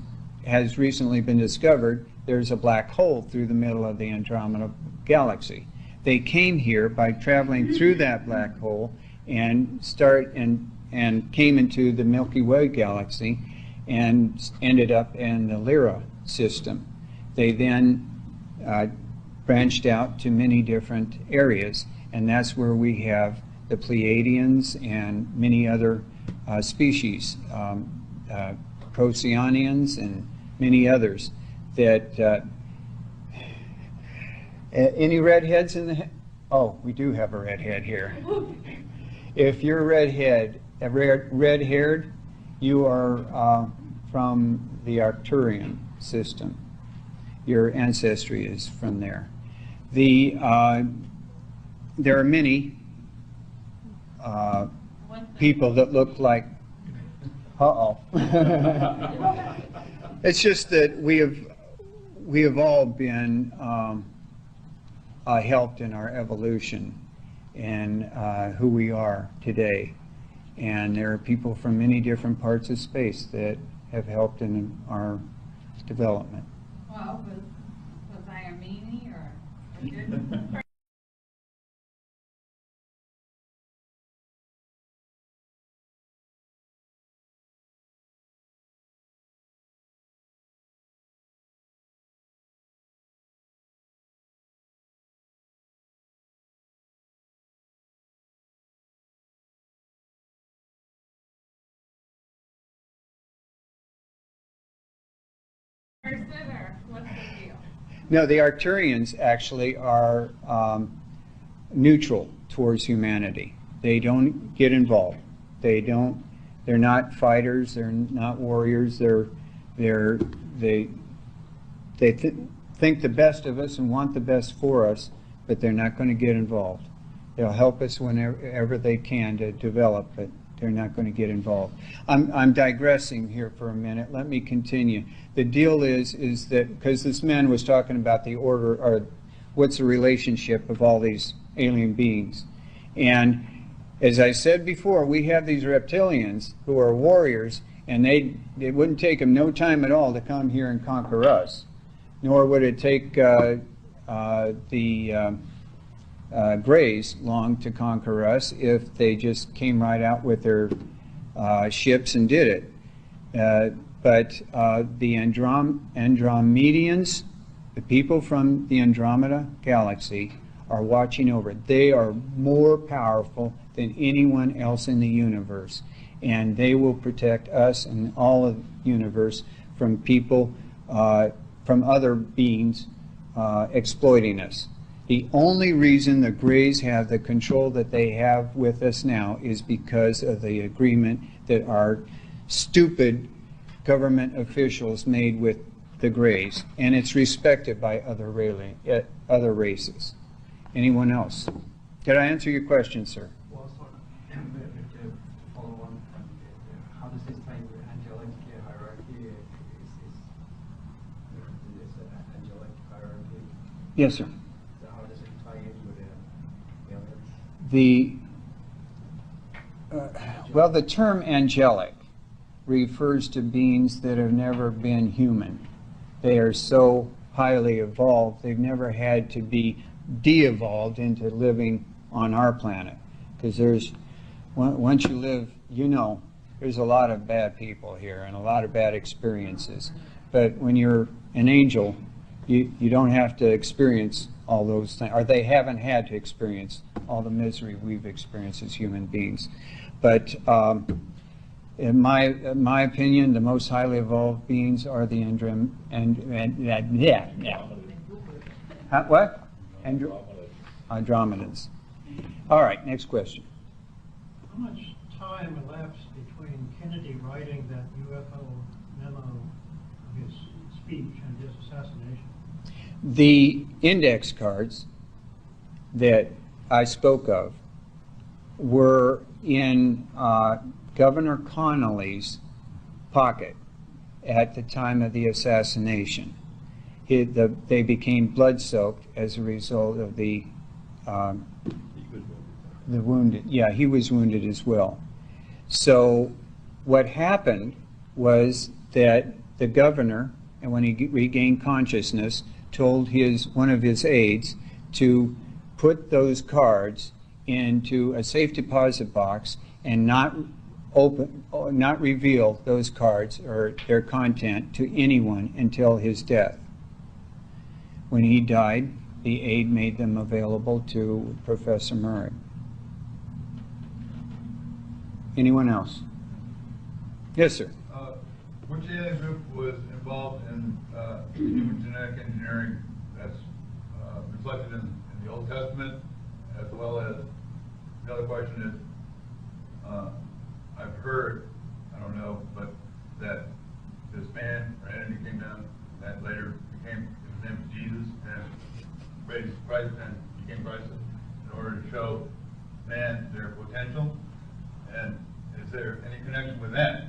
has recently been discovered, there's a black hole through the middle of the Andromeda galaxy. They came here by traveling through that black hole and came into the Milky Way galaxy and ended up in the Lyra system. They then branched out to many different areas, and that's where we have the Pleiadians and many other species, Procyon and many others. That any redheads in the? Oh, we do have a redhead here. If you're red-haired, you are from the Arcturian system. Your ancestry is from there. There are many people that look like. It's just that we have all been helped in our evolution and who we are today. And there are people from many different parts of space that have helped in our development. Well, was I a meanie or a good? Understood, or what's the deal? No, the Arcturians actually are neutral towards humanity. They don't get involved. They're not fighters. They're not warriors. They think the best of us and want the best for us, but they're not going to get involved. They'll help us whenever they can to develop, but they're not going to get involved. I'm digressing here for a minute. Let me continue. The deal is that, because this man was talking about the order, or what's the relationship of all these alien beings. And as I said before, we have these reptilians who are warriors, and it wouldn't take them no time at all to come here and conquer us. Nor would it take the Greys long to conquer us if they just came right out with their ships and did it. But the Andromedians, the people from the Andromeda galaxy, are watching over it. They are more powerful than anyone else in the universe, and they will protect us and all of the universe from people, from other beings exploiting us. The only reason the Greys have the control that they have with us now is because of the agreement that our stupid government officials made with the Greys, and it's respected by other races. Anyone else? Did I answer your question, sir? Well, sort of, to follow on, how does this tie into angelic hierarchy? Is angelic hierarchy? Yes, sir. So how does it tie in with aliens? Well, the term angelic refers to beings that have never been human. They are so highly evolved, they've never had to be de-evolved into living on our planet. Because once you live, there's a lot of bad people here and a lot of bad experiences. But when you're an angel, you don't have to experience all those things, or they haven't had to experience all the misery we've experienced as human beings. But in my opinion, the most highly evolved beings are the Andromedans. All right, next question. How much time elapsed between Kennedy writing that U.F.O. memo of his speech and his assassination? The index cards that I spoke of were in Governor Connolly's pocket at the time of the assassination. They became blood-soaked as a result of the The wounded, yeah, he was wounded as well. So what happened was that the governor, and when he regained consciousness, told one of his aides to put those cards into a safe deposit box and not reveal those cards or their content to anyone until his death. When he died, the aide made them available to Professor Murray. Anyone else? Yes, sir. Which alien group was involved in human genetic engineering that's reflected in the Old Testament, as well as the other question is, I've heard, I don't know, but that this man or entity came down that later became, his name was Jesus, and raised Christ and became Christ in order to show man their potential. And is there any connection with that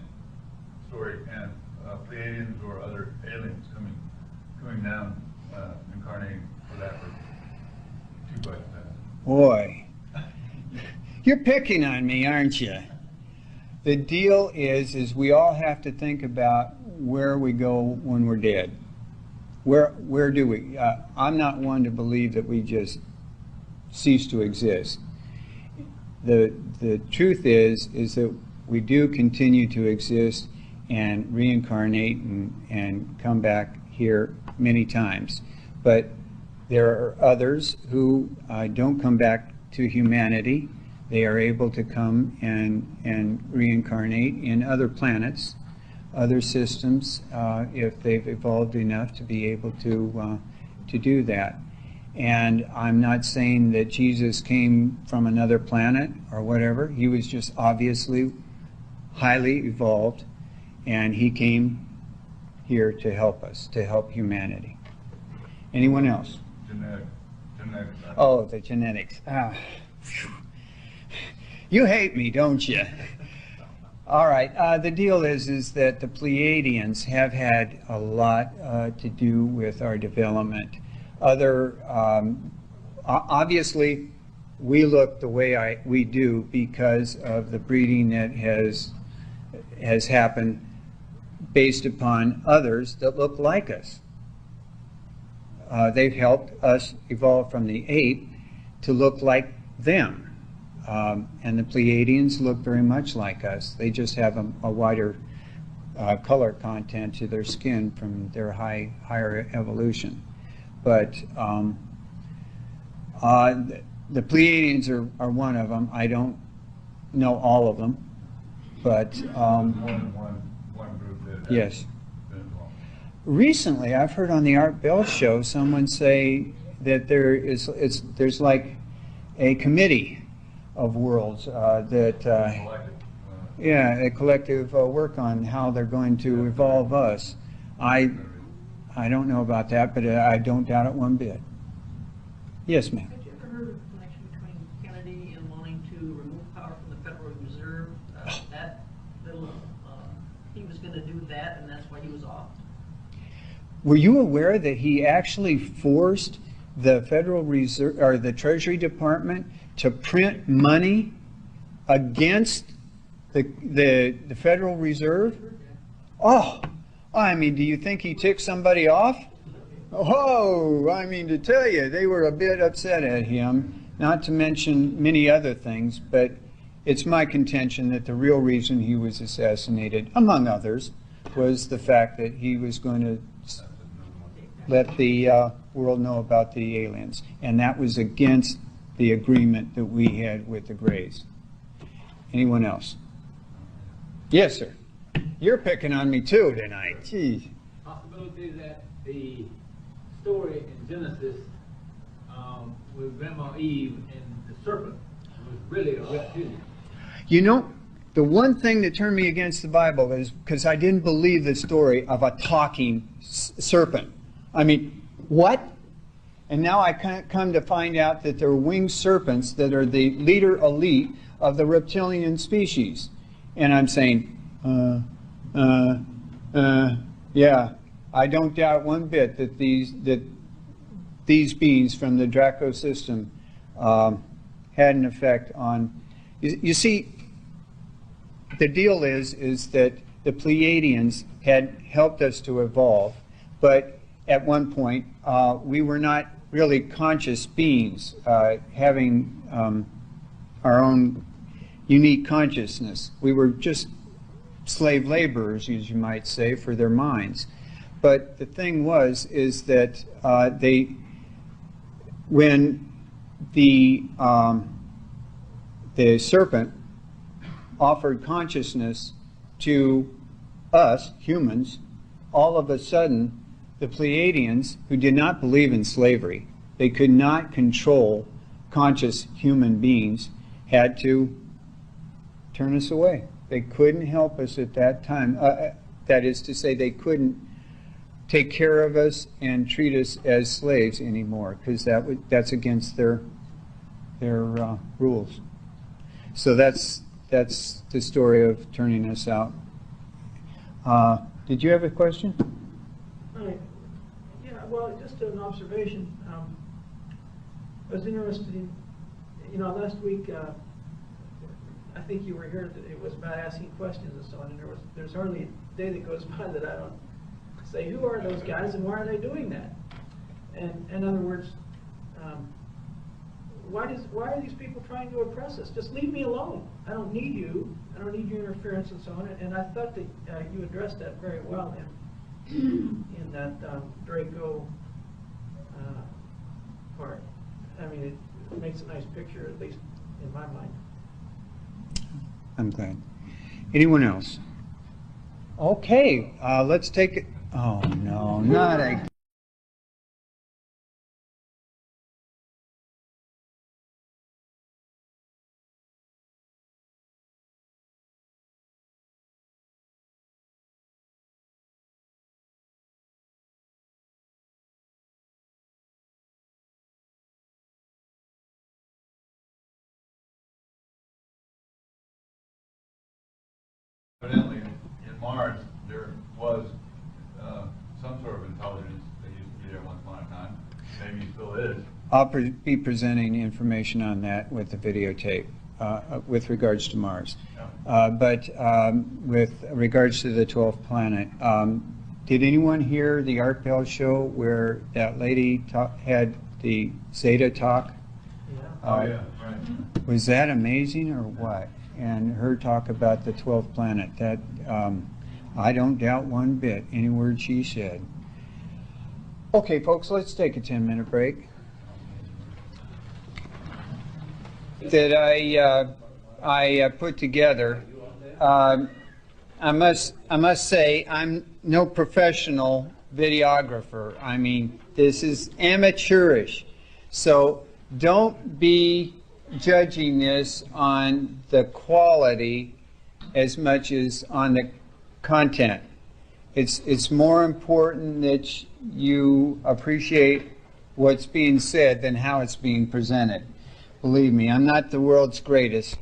story and Pleiadians or other aliens coming down, incarnating for that purpose? 2 questions. Boy, you're picking on me, aren't you? The deal is we all have to think about where we go when we're dead. Where do we? I'm not one to believe that we just cease to exist. The truth is that we do continue to exist and reincarnate and come back here many times. But there are others who don't come back to humanity. They are able to come and reincarnate in other planets, other systems, if they've evolved enough to be able to do that. And I'm not saying that Jesus came from another planet or whatever. He was just obviously highly evolved, and he came here to help us, to help humanity. Anyone else? Genetics. Oh, the genetics. You hate me, don't you? All right. The deal is that the Pleiadians have had a lot to do with our development. Obviously, we look the way we do because of the breeding that has happened based upon others that look like us. They've helped us evolve from the ape to look like them. And the Pleiadians look very much like us. They just have a wider color content to their skin from their higher evolution. But the Pleiadians are one of them. I don't know all of them, but one group that yes. been involved. Recently, I've heard on the Art Bell show someone say that there's like a committee of worlds that a collective work on how they're going to evolve us. I don't know about that, but I don't doubt it one bit. Yes, ma'am. Have you ever heard of the connection between Kennedy and wanting to remove power from the Federal Reserve? He was going to do that, and that's why he was off. Were you aware that he actually forced the Federal Reserve or the Treasury Department to print money against the Federal Reserve? Oh, I mean, do you think he ticked somebody off? Oh, I mean, to tell you, they were a bit upset at him, not to mention many other things, but it's my contention that the real reason he was assassinated, among others, was the fact that he was going to let the world know about the aliens. And that was against the agreement that we had with the Greys. Anyone else? Yes, sir. You're picking on me too tonight. Geez. Possibility that the story in Genesis with Grandma Eve and the serpent was really a reptilian. You know, the one thing that turned me against the Bible is because I didn't believe the story of a talking serpent. I mean, what? And now I come to find out that there are winged serpents that are the leader elite of the reptilian species. And I'm saying, yeah, I don't doubt one bit that these beings from the Draco system had an effect on, you see, the deal is that the Pleiadians had helped us to evolve, but at one point we were not really conscious beings having our own unique consciousness. We were just slave laborers, as you might say, for their minds. But the thing is that when the serpent offered consciousness to us, humans, all of a sudden, the Pleiadians, who did not believe in slavery, they could not control conscious human beings, had to turn us away. They couldn't help us at that time. That is to say, they couldn't take care of us and treat us as slaves anymore, because that's against their rules. So that's the story of turning us out. Did you have a question? Yeah, well, just an observation. I was interested in, last week, I think you were here, that it was about asking questions and so on, and there's hardly a day that goes by that I don't say, who are those guys and why are they doing that? And in other words, why are these people trying to oppress us? Just leave me alone. I don't need you. I don't need your interference and so on. And I thought that you addressed that very well in that Draco part. I mean, it makes a nice picture, at least in my mind. I'm glad. Anyone else? Okay, let's take it. Oh no, not again. Evidently, in Mars, there was some sort of intelligence that used to be there once upon a time. Maybe still is. I'll be presenting information on that with the videotape with regards to Mars. Yeah. But with regards to the 12th planet, did anyone hear the Art Bell show where that lady had the Zeta talk? Yeah. Oh, yeah, right. Was that amazing or what? And her talk about the 12th planet, that I don't doubt one bit any word she said. Okay, folks, let's take a 10-minute break. That I put together. I must say I'm no professional videographer. I mean, this is amateurish. So don't be judging this on the quality as much as on the content. It's more important that you appreciate what's being said than how it's being presented. Believe me, I'm not the world's greatest.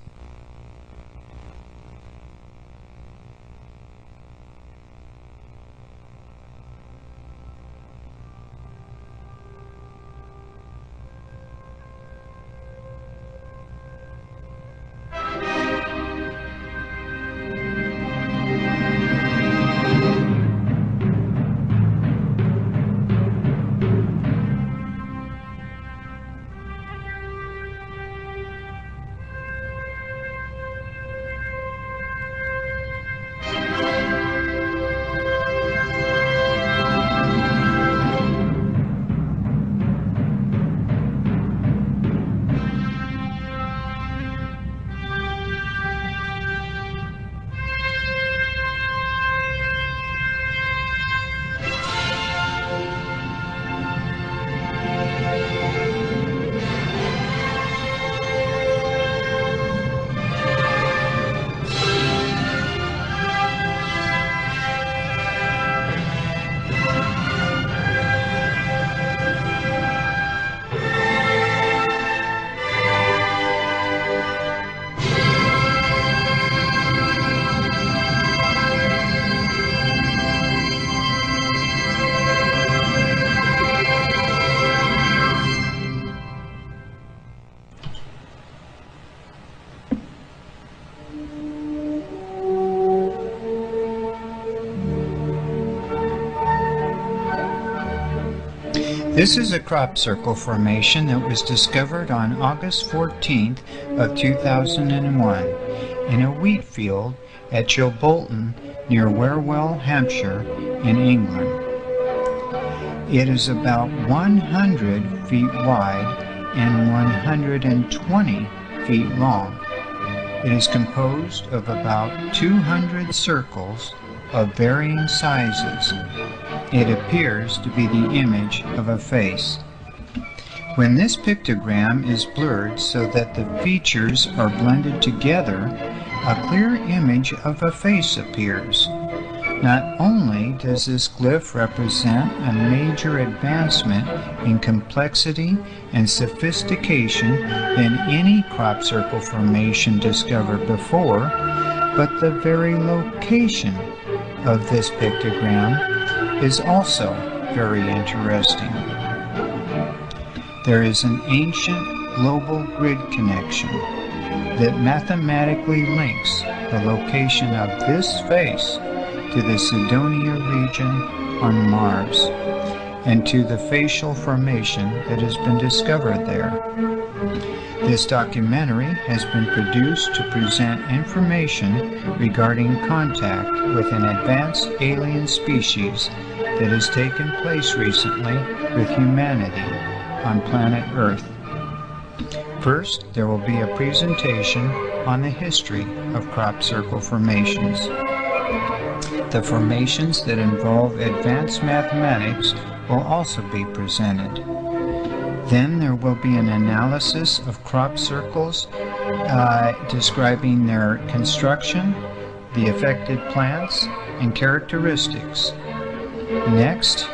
This is a crop circle formation that was discovered on August 14th of 2001 in a wheat field at Chilbolton near Warewell, Hampshire in England. It is about 100 feet wide and 120 feet long. It is composed of about 200 circles of varying sizes. It appears to be the image of a face. When this pictogram is blurred so that the features are blended together, a clear image of a face appears. Not only does this glyph represent a major advancement in complexity and sophistication than any crop circle formation discovered before, but the very location of this pictogram is also very interesting. There is an ancient global grid connection that mathematically links the location of this face to the Cydonia region on Mars and to the facial formation that has been discovered there. This documentary has been produced to present information regarding contact with an advanced alien species that has taken place recently with humanity on planet Earth. First, there will be a presentation on the history of crop circle formations. The formations that involve advanced mathematics will also be presented. Then there will be an analysis of crop circles describing their construction, the affected plants, and characteristics. Next,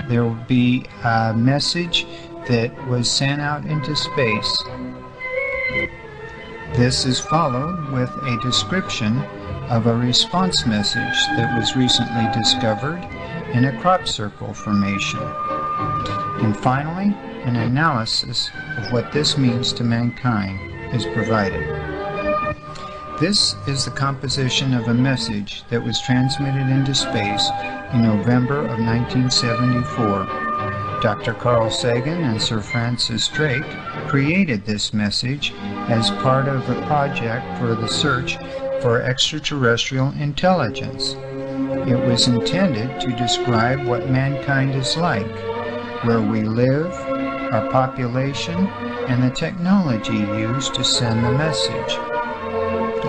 there will be a message that was sent out into space. This is followed with a description of a response message that was recently discovered in a crop circle formation. And finally, an analysis of what this means to mankind is provided. This is the composition of a message that was transmitted into space in November of 1974. Dr. Carl Sagan and Sir Francis Drake created this message as part of a project for the search for extraterrestrial intelligence. It was intended to describe what mankind is like, where we live, our population, and the technology used to send the message.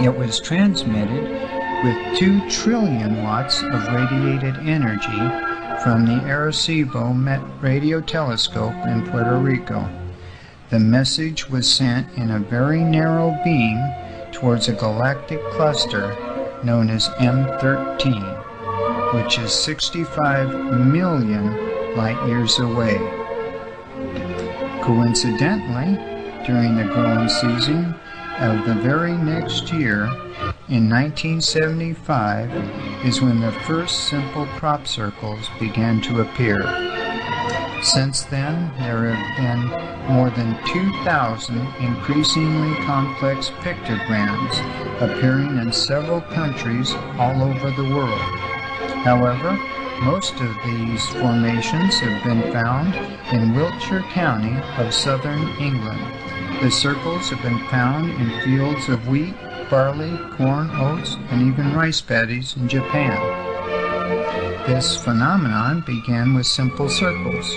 It was transmitted with 2 trillion watts of radiated energy from the Arecibo radio telescope in Puerto Rico. The message was sent in a very narrow beam towards a galactic cluster known as M13, which is 65 million light years away. Coincidentally, during the growing season of the very next year, in 1975, is when the first simple crop circles began to appear. Since then, there have been more than 2,000 increasingly complex pictograms appearing in several countries all over the world. However, most of these formations have been found in Wiltshire County of southern England. The circles have been found in fields of wheat, barley, corn, oats, and even rice paddies in Japan. This phenomenon began with simple circles.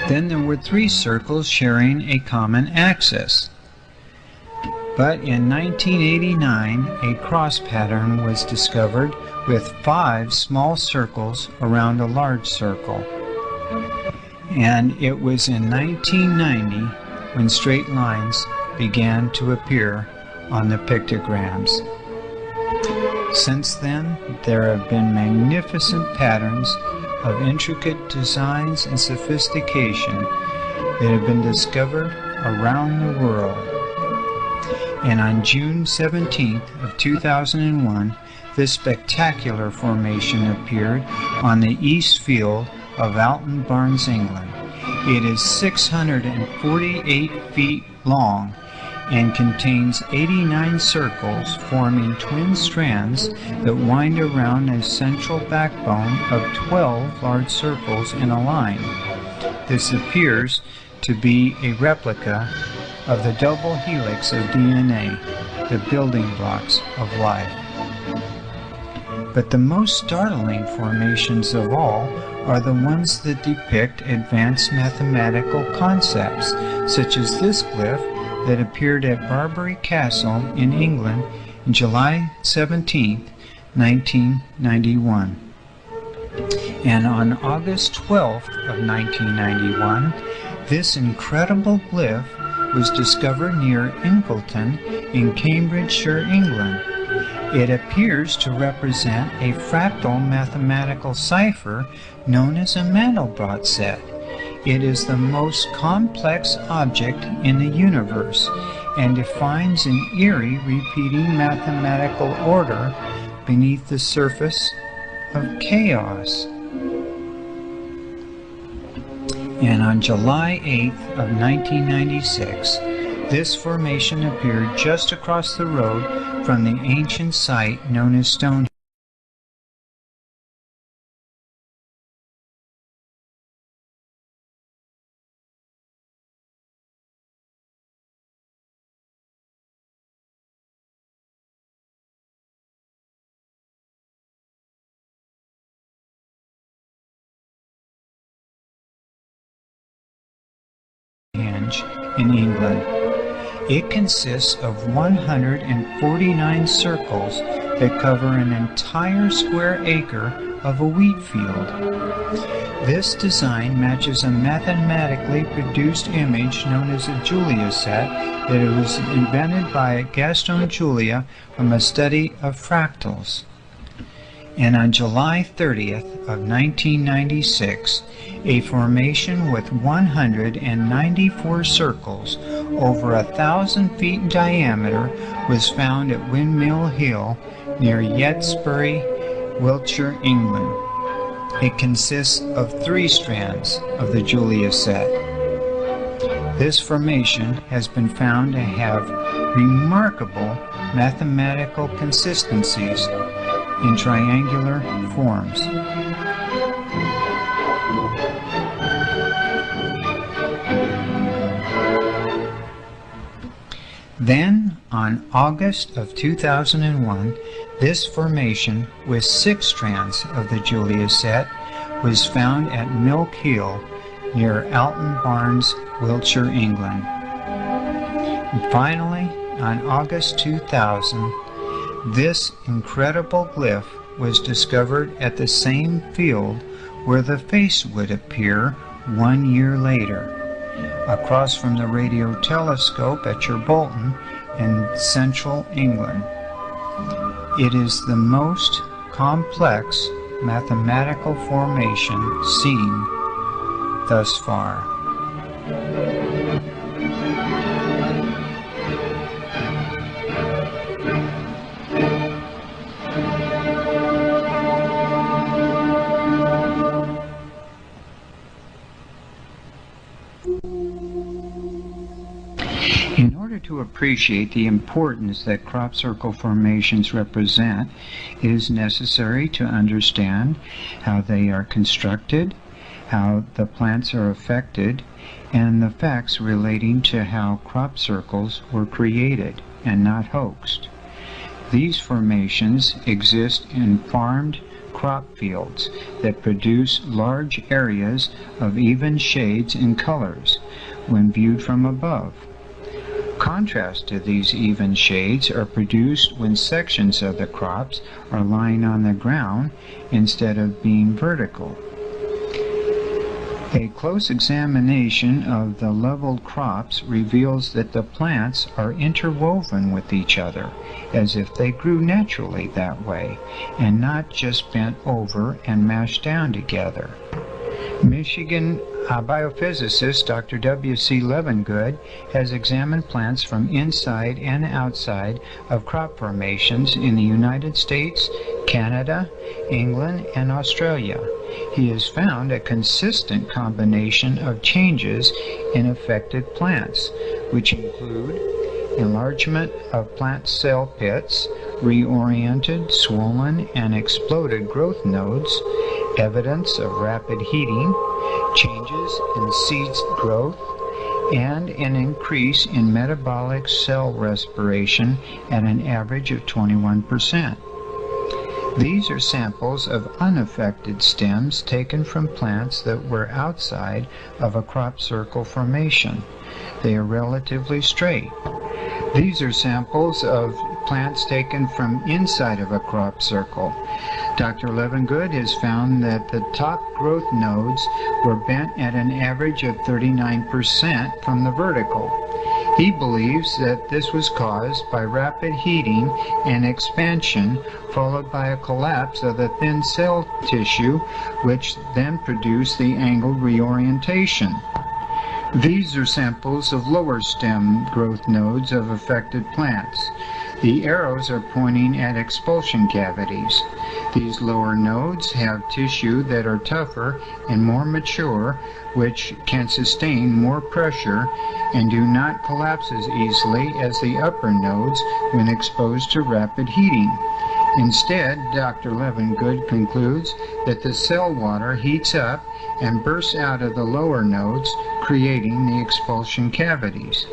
Then there were 3 circles sharing a common axis. But in 1989, a cross pattern was discovered with 5 small circles around a large circle. And it was in 1990 when straight lines began to appear on the pictograms. Since then, there have been magnificent patterns of intricate designs and sophistication that have been discovered around the world. And on June 17th of 2001, this spectacular formation appeared on the east field of Alton Barnes, England. It is 648 feet long and contains 89 circles forming twin strands that wind around a central backbone of 12 large circles in a line. This appears to be a replica of the double helix of DNA, the building blocks of life. But the most startling formations of all are the ones that depict advanced mathematical concepts, such as this glyph that appeared at Barbary Castle in England in July 17, 1991. And on August 12th of 1991, this incredible glyph was discovered near Ingleton in Cambridgeshire, England. It appears to represent a fractal mathematical cipher known as a Mandelbrot set. It is the most complex object in the universe and defines an eerie repeating mathematical order beneath the surface of chaos. And on July 8th of 1996, this formation appeared just across the road from the ancient site known as Stonehenge. In England. It consists of 149 circles that cover an entire square acre of a wheat field. This design matches a mathematically produced image known as a Julia set that was invented by Gaston Julia from a study of fractals. And on July 30th of 1996, a formation with 194 circles over 1,000 feet in diameter was found at Windmill Hill near Yettsbury, Wiltshire, England. It consists of 3 strands of the Julia set. This formation has been found to have remarkable mathematical consistencies in triangular forms. Then, on August of 2001, this formation with 6 strands of the Julia set was found at Milk Hill near Alton Barnes, Wiltshire, England. And finally, on August 2000, this incredible glyph was discovered at the same field where the face would appear 1 year later, across from the radio telescope at Bolton in central England. It is the most complex mathematical formation seen thus far. In order to appreciate the importance that crop circle formations represent, it is necessary to understand how they are constructed, how the plants are affected, and the facts relating to how crop circles were created and not hoaxed. These formations exist in farmed crop fields that produce large areas of even shades and colors when viewed from above. Contrast to these even shades are produced when sections of the crops are lying on the ground instead of being vertical. A close examination of the leveled crops reveals that the plants are interwoven with each other, as if they grew naturally that way, and not just bent over and mashed down together. Michigan biophysicist Dr. W.C. Levengood has examined plants from inside and outside of crop formations in the United States, Canada, England, and Australia. He has found a consistent combination of changes in affected plants, which include enlargement of plant cell pits, reoriented, swollen, and exploded growth nodes, evidence of rapid heating, changes in seeds growth, and an increase in metabolic cell respiration at an average of 21%. These are samples of unaffected stems taken from plants that were outside of a crop circle formation. They are relatively straight. These are samples of plants taken from inside of a crop circle. Dr. Levengood has found that the top growth nodes were bent at an average of 39% from the vertical. He believes that this was caused by rapid heating and expansion, followed by a collapse of the thin cell tissue, which then produced the angled reorientation. These are samples of lower stem growth nodes of affected plants. The arrows are pointing at expulsion cavities. These lower nodes have tissue that are tougher and more mature, which can sustain more pressure and do not collapse as easily as the upper nodes when exposed to rapid heating. Instead, Dr. Levengood concludes that the cell water heats up and bursts out of the lower nodes, creating the expulsion cavities.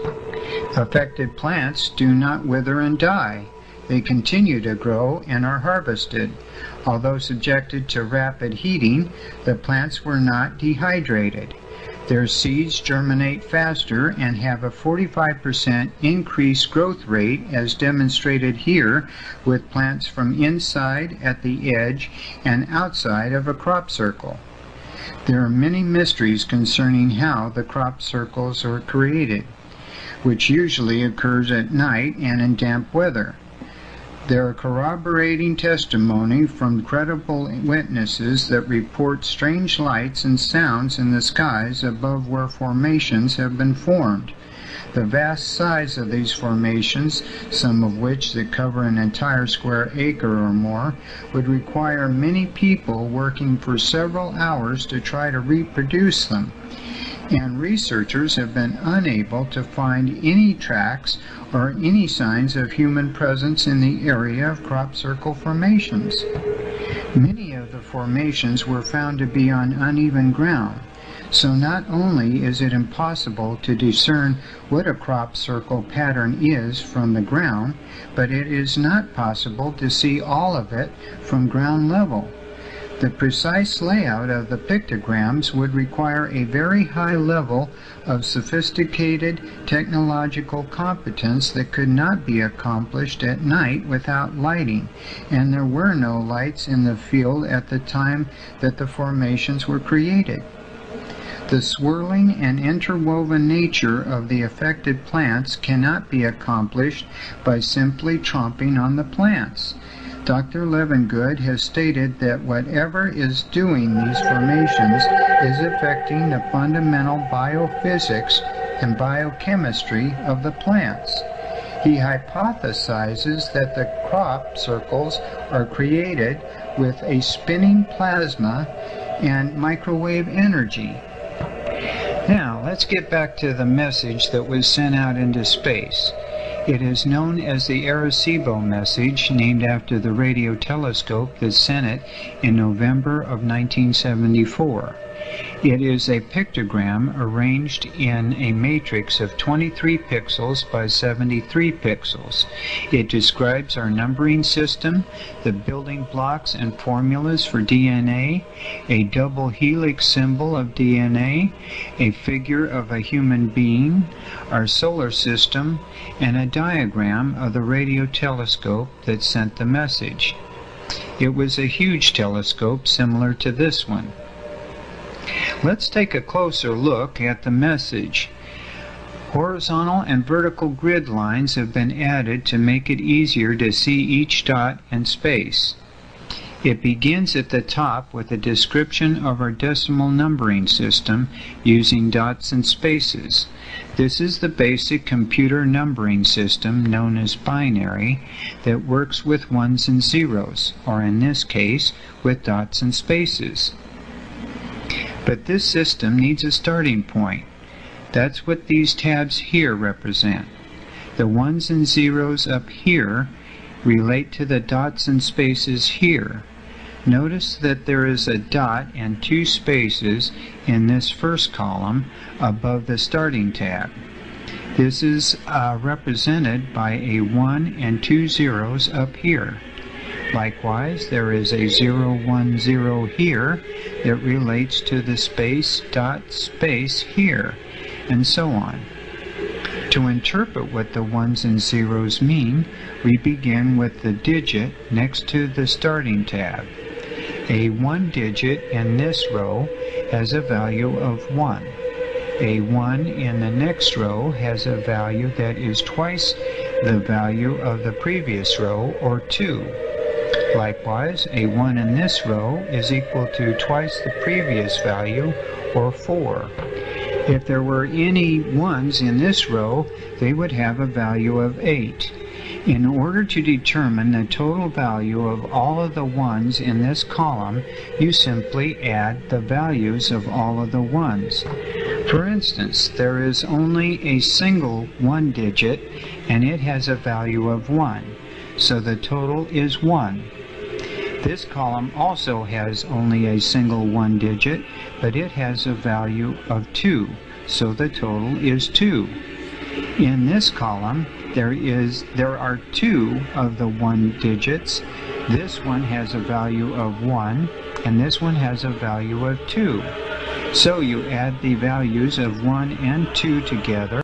Affected plants do not wither and die. They continue to grow and are harvested. Although subjected to rapid heating, the plants were not dehydrated. Their seeds germinate faster and have a 45% increased growth rate, as demonstrated here with plants from inside at the edge and outside of a crop circle. There are many mysteries concerning how the crop circles are created, which usually occurs at night and in damp weather. There are corroborating testimony from credible witnesses that report strange lights and sounds in the skies above where formations have been formed. The vast size of these formations, some of which that cover an entire square acre or more, would require many people working for several hours to try to reproduce them. And researchers have been unable to find any tracks or any signs of human presence in the area of crop circle formations. Many of the formations were found to be on uneven ground, so not only is it impossible to discern what a crop circle pattern is from the ground, but it is not possible to see all of it from ground level. The precise layout of the pictograms would require a very high level of sophisticated technological competence that could not be accomplished at night without lighting, and there were no lights in the field at the time that the formations were created. The swirling and interwoven nature of the affected plants cannot be accomplished by simply tromping on the plants. Dr. Levengood has stated that whatever is doing these formations is affecting the fundamental biophysics and biochemistry of the plants. He hypothesizes that the crop circles are created with a spinning plasma and microwave energy. Now, let's get back to the message that was sent out into space. It is known as the Arecibo message, named after the radio telescope that sent it in November of 1974. It is a pictogram arranged in a matrix of 23 pixels by 73 pixels. It describes our numbering system, the building blocks and formulas for DNA, a double helix symbol of DNA, a figure of a human being, our solar system, and a diagram of the radio telescope that sent the message. It was a huge telescope similar to this one. Let's take a closer look at the message. Horizontal and vertical grid lines have been added to make it easier to see each dot and space. It begins at the top with a description of our decimal numbering system using dots and spaces. This is the basic computer numbering system known as binary that works with ones and zeros, or in this case, with dots and spaces. But this system needs a starting point. That's what these tabs here represent. The ones and zeros up here relate to the dots and spaces here. Notice that there is a dot and 2 spaces in this first column above the starting tab. This is represented by a 1 and 2 zeros up here. Likewise, there is a 0, 1, 0 here that relates to the space dot space here, and so on. To interpret what the 1s and 0s mean, we begin with the digit next to the starting tab. A 1 digit in this row has a value of 1. A 1 in the next row has a value that is twice the value of the previous row, or 2. Likewise, a 1 in this row is equal to twice the previous value, or 4. If there were any 1s in this row, they would have a value of 8. In order to determine the total value of all of the 1s in this column, you simply add the values of all of the 1s. For instance, there is only a single 1 digit, and it has a value of 1, so the total is 1. This column also has only a single 1 digit, but it has a value of 2, so the total is 2. In this column, there are 2 of the 1 digits. This one has a value of 1, and this one has a value of 2. So you add the values of 1 and 2 together.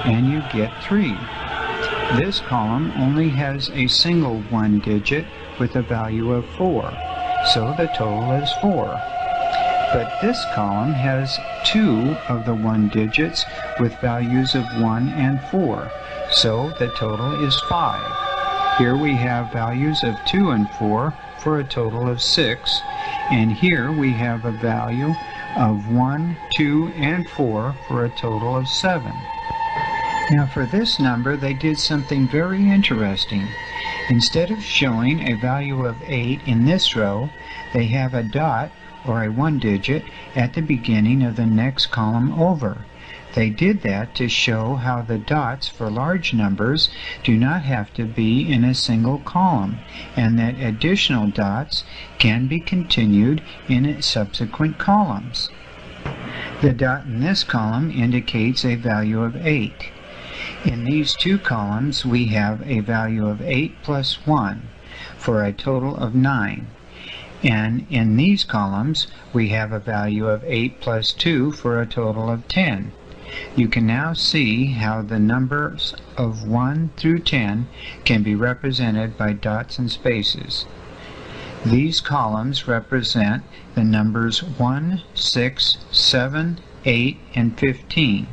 And you get 3. This column only has a single 1 digit with a value of 4, so the total is 4. But this column has 2 of the 1 digits with values of 1 and 4, so the total is 5. Here we have values of 2 and 4 for a total of 6, and here we have a value of 1, 2, and 4 for a total of 7. Now for this number, they did something very interesting. Instead of showing a value of 8 in this row, they have a dot, or a 1 digit, at the beginning of the next column over. They did that to show how the dots for large numbers do not have to be in a single column, and that additional dots can be continued in subsequent columns. The dot in this column indicates a value of 8. In these 2 columns, we have a value of 8 plus 1 for a total of 9. And in these columns, we have a value of 8 plus 2 for a total of 10. You can now see how the numbers of 1 through 10 can be represented by dots and spaces. These columns represent the numbers 1, 6, 7, 8, and 15.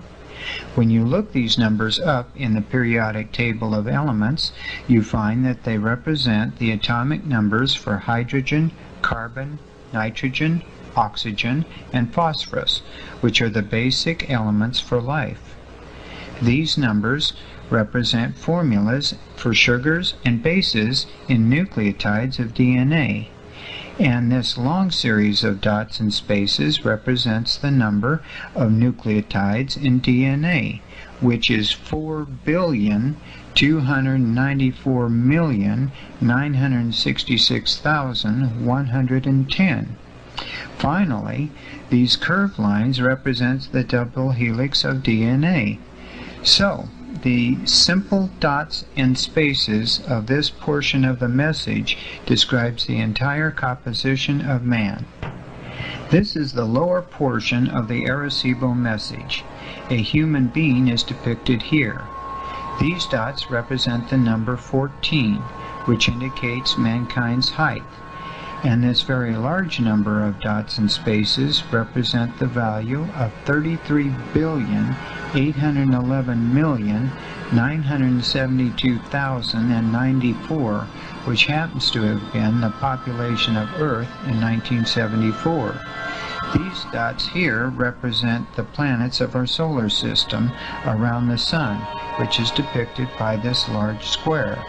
When you look these numbers up in the periodic table of elements, you find that they represent the atomic numbers for hydrogen, carbon, nitrogen, oxygen, and phosphorus, which are the basic elements for life. These numbers represent formulas for sugars and bases in nucleotides of DNA. And this long series of dots and spaces represents the number of nucleotides in DNA, which is 4,294,966,110. Finally, these curved lines represent the double helix of DNA. So, the simple dots and spaces of this portion of the message describes the entire composition of man. This is the lower portion of the Arecibo message. A human being is depicted here. These dots represent the number 14, which indicates mankind's height. And this very large number of dots and spaces represent the value of 33,811,972,094, which happens to have been the population of Earth in 1974. These dots here represent the planets of our solar system around the Sun, which is depicted by this large square.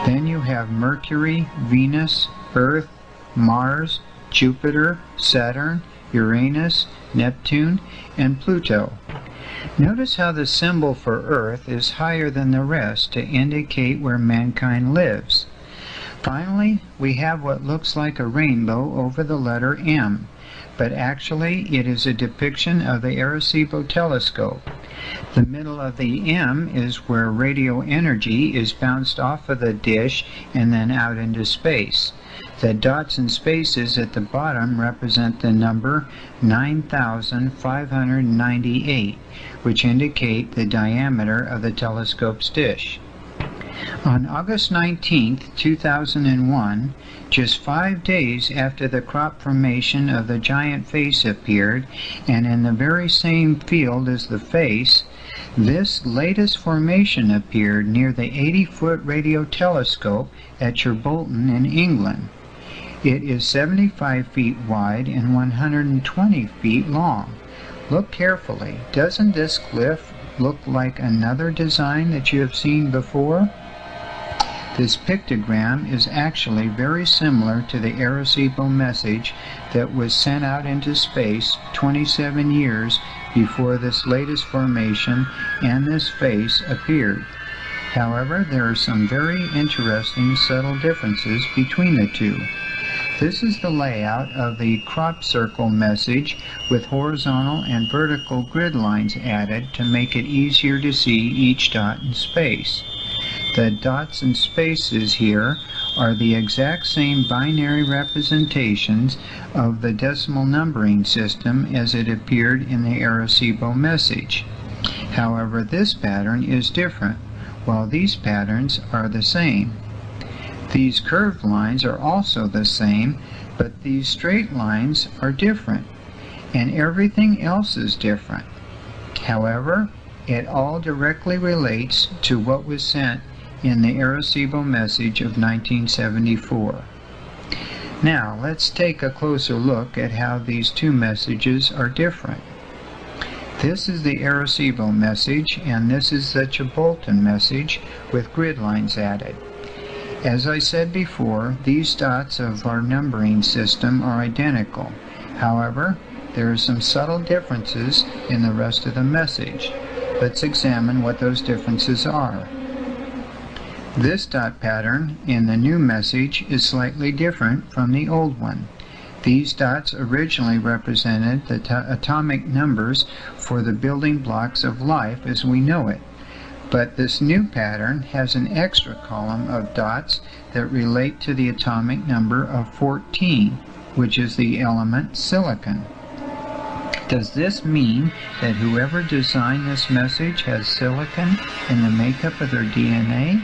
Then you have Mercury, Venus, Earth, Mars, Jupiter, Saturn, Uranus, Neptune, and Pluto. Notice how the symbol for Earth is higher than the rest to indicate where mankind lives. Finally, we have what looks like a rainbow over the letter M, but actually it is a depiction of the Arecibo telescope. The middle of the M is where radio energy is bounced off of the dish and then out into space. The dots and spaces at the bottom represent the number 9,598, which indicate the diameter of the telescope's dish. On August 19, 2001, just 5 days after the crop formation of the giant face appeared, and in the very same field as the face, this latest formation appeared near the 80-foot radio telescope at Bolton in England. It is 75 feet wide and 120 feet long. Look carefully. Doesn't this glyph look like another design that you have seen before? This pictogram is actually very similar to the Arecibo message that was sent out into space 27 years before this latest formation and this face appeared. However, there are some very interesting subtle differences between the two. This is the layout of the crop circle message with horizontal and vertical grid lines added to make it easier to see each dot in space. The dots and spaces here are the exact same binary representations of the decimal numbering system as it appeared in the Arecibo message. However, this pattern is different, while these patterns are the same. These curved lines are also the same, but these straight lines are different, and everything else is different. However, it all directly relates to what was sent in the Arecibo message of 1974. Now, let's take a closer look at how these two messages are different. This is the Arecibo message, and this is the Bolton message with grid lines added. As I said before, these dots of our numbering system are identical. However, there are some subtle differences in the rest of the message. Let's examine what those differences are. This dot pattern in the new message is slightly different from the old one. These dots originally represented the atomic numbers for the building blocks of life as we know it. But this new pattern has an extra column of dots that relate to the atomic number of 14, which is the element silicon. Does this mean that whoever designed this message has silicon in the makeup of their DNA?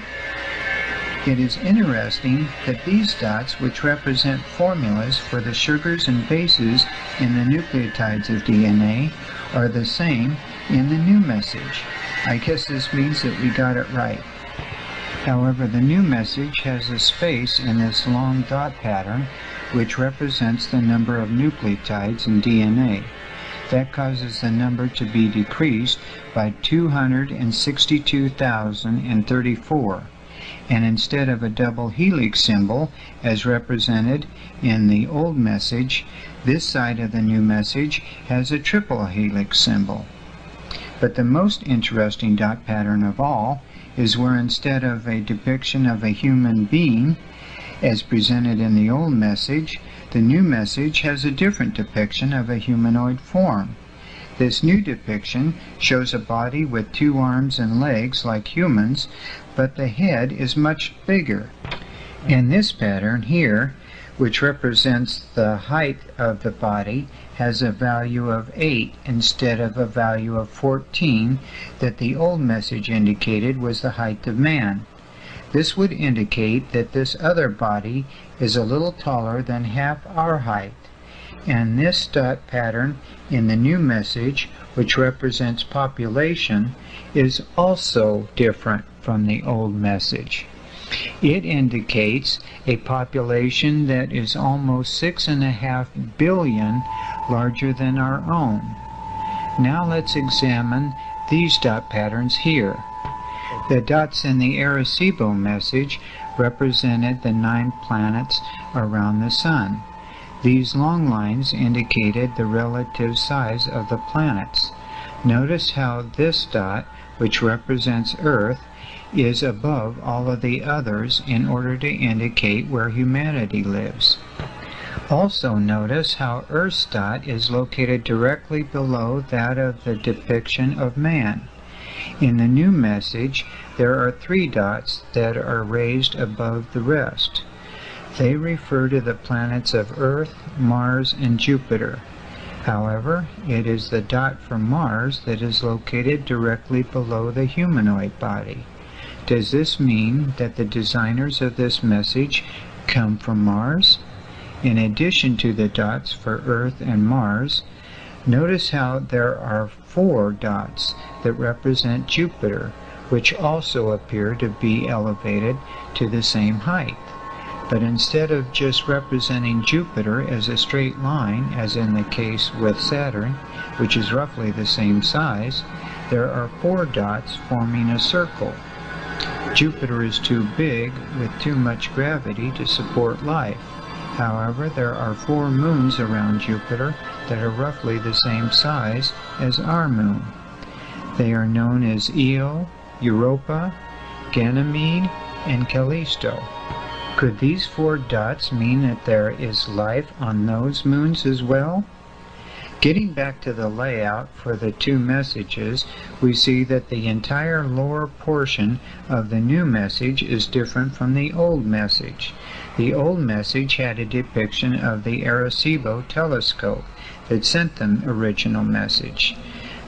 It is interesting that these dots, which represent formulas for the sugars and bases in the nucleotides of DNA, are the same in the new message. I guess this means that we got it right. However, the new message has a space in this long dot pattern, which represents the number of nucleotides in DNA. That causes the number to be decreased by 262,034. And instead of a double helix symbol, as represented in the old message, this side of the new message has a triple helix symbol. But the most interesting dot pattern of all is where instead of a depiction of a human being, as presented in the old message, the new message has a different depiction of a humanoid form. This new depiction shows a body with 2 arms and legs like humans, but the head is much bigger. And this pattern here, which represents the height of the body, has a value of 8 instead of a value of 14 that the old message indicated was the height of man. This would indicate that this other body is a little taller than half our height. And this dot pattern in the new message, which represents population, is also different from the old message. It indicates a population that is almost 6.5 billion larger than our own. Now let's examine these dot patterns here. The dots in the Arecibo message represented the 9 planets around the Sun. These long lines indicated the relative size of the planets. Notice how this dot, which represents Earth, is above all of the others in order to indicate where humanity lives. Also notice how Earth's dot is located directly below that of the depiction of man. In the new message, there are 3 dots that are raised above the rest. They refer to the planets of Earth, Mars, and Jupiter. However, it is the dot for Mars that is located directly below the humanoid body. Does this mean that the designers of this message come from Mars? In addition to the dots for Earth and Mars, notice how there are 4 dots that represent Jupiter, which also appear to be elevated to the same height. But instead of just representing Jupiter as a straight line, as in the case with Saturn, which is roughly the same size, there are 4 dots forming a circle. Jupiter is too big with too much gravity to support life. However, there are 4 moons around Jupiter that are roughly the same size as our moon. They are known as Io, Europa, Ganymede, and Callisto. Could these 4 dots mean that there is life on those moons as well? Getting back to the layout for the 2 messages, we see that the entire lower portion of the new message is different from the old message. The old message had a depiction of the Arecibo telescope that sent the original message.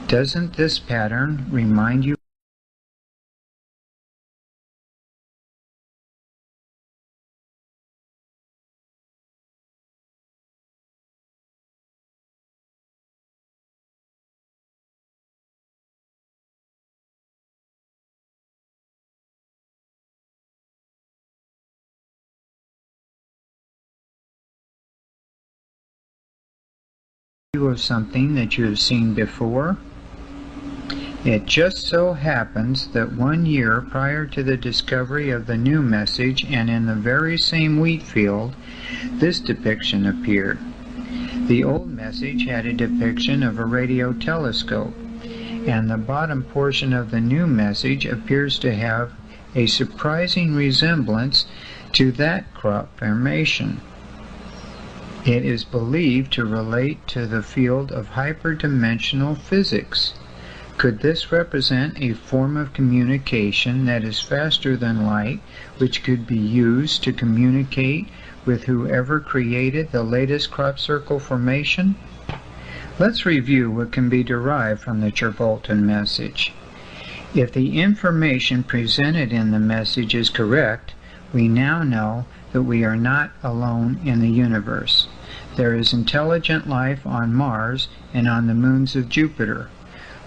Doesn't this pattern remind you of something that you have seen before? It just so happens that 1 year prior to the discovery of the new message, and in the very same wheat field, this depiction appeared. The old message had a depiction of a radio telescope, and the bottom portion of the new message appears to have a surprising resemblance to that crop formation. It is believed to relate to the field of hyperdimensional physics. Could this represent a form of communication that is faster than light, which could be used to communicate with whoever created the latest crop circle formation? Let's review what can be derived from the Cherbolton message. If the information presented in the message is correct, we now know that we are not alone in the universe. There is intelligent life on Mars and on the moons of Jupiter.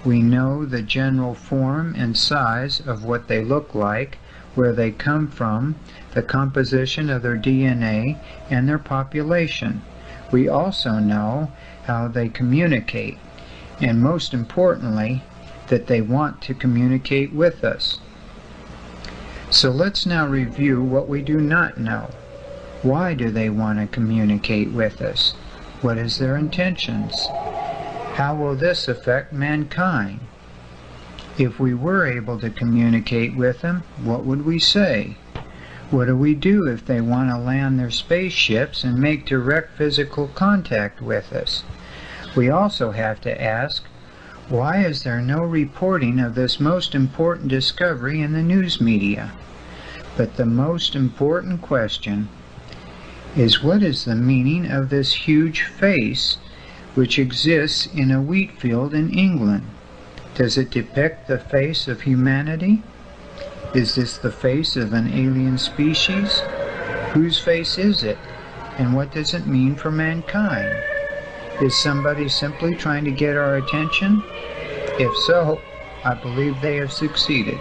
We know the general form and size of what they look like, where they come from, the composition of their DNA, and their population. We also know how they communicate, and most importantly, that they want to communicate with us. So let's now review what we do not know. Why do they want to communicate with us? What is their intentions? How will this affect mankind? If we were able to communicate with them, what would we say? What do we do if they want to land their spaceships and make direct physical contact with us? We also have to ask, why is there no reporting of this most important discovery in the news media? But the most important question is, what is the meaning of this huge face which exists in a wheat field in England? Does it depict the face of humanity? Is this the face of an alien species? Whose face is it? And what does it mean for mankind? Is somebody simply trying to get our attention? If so, I believe they have succeeded.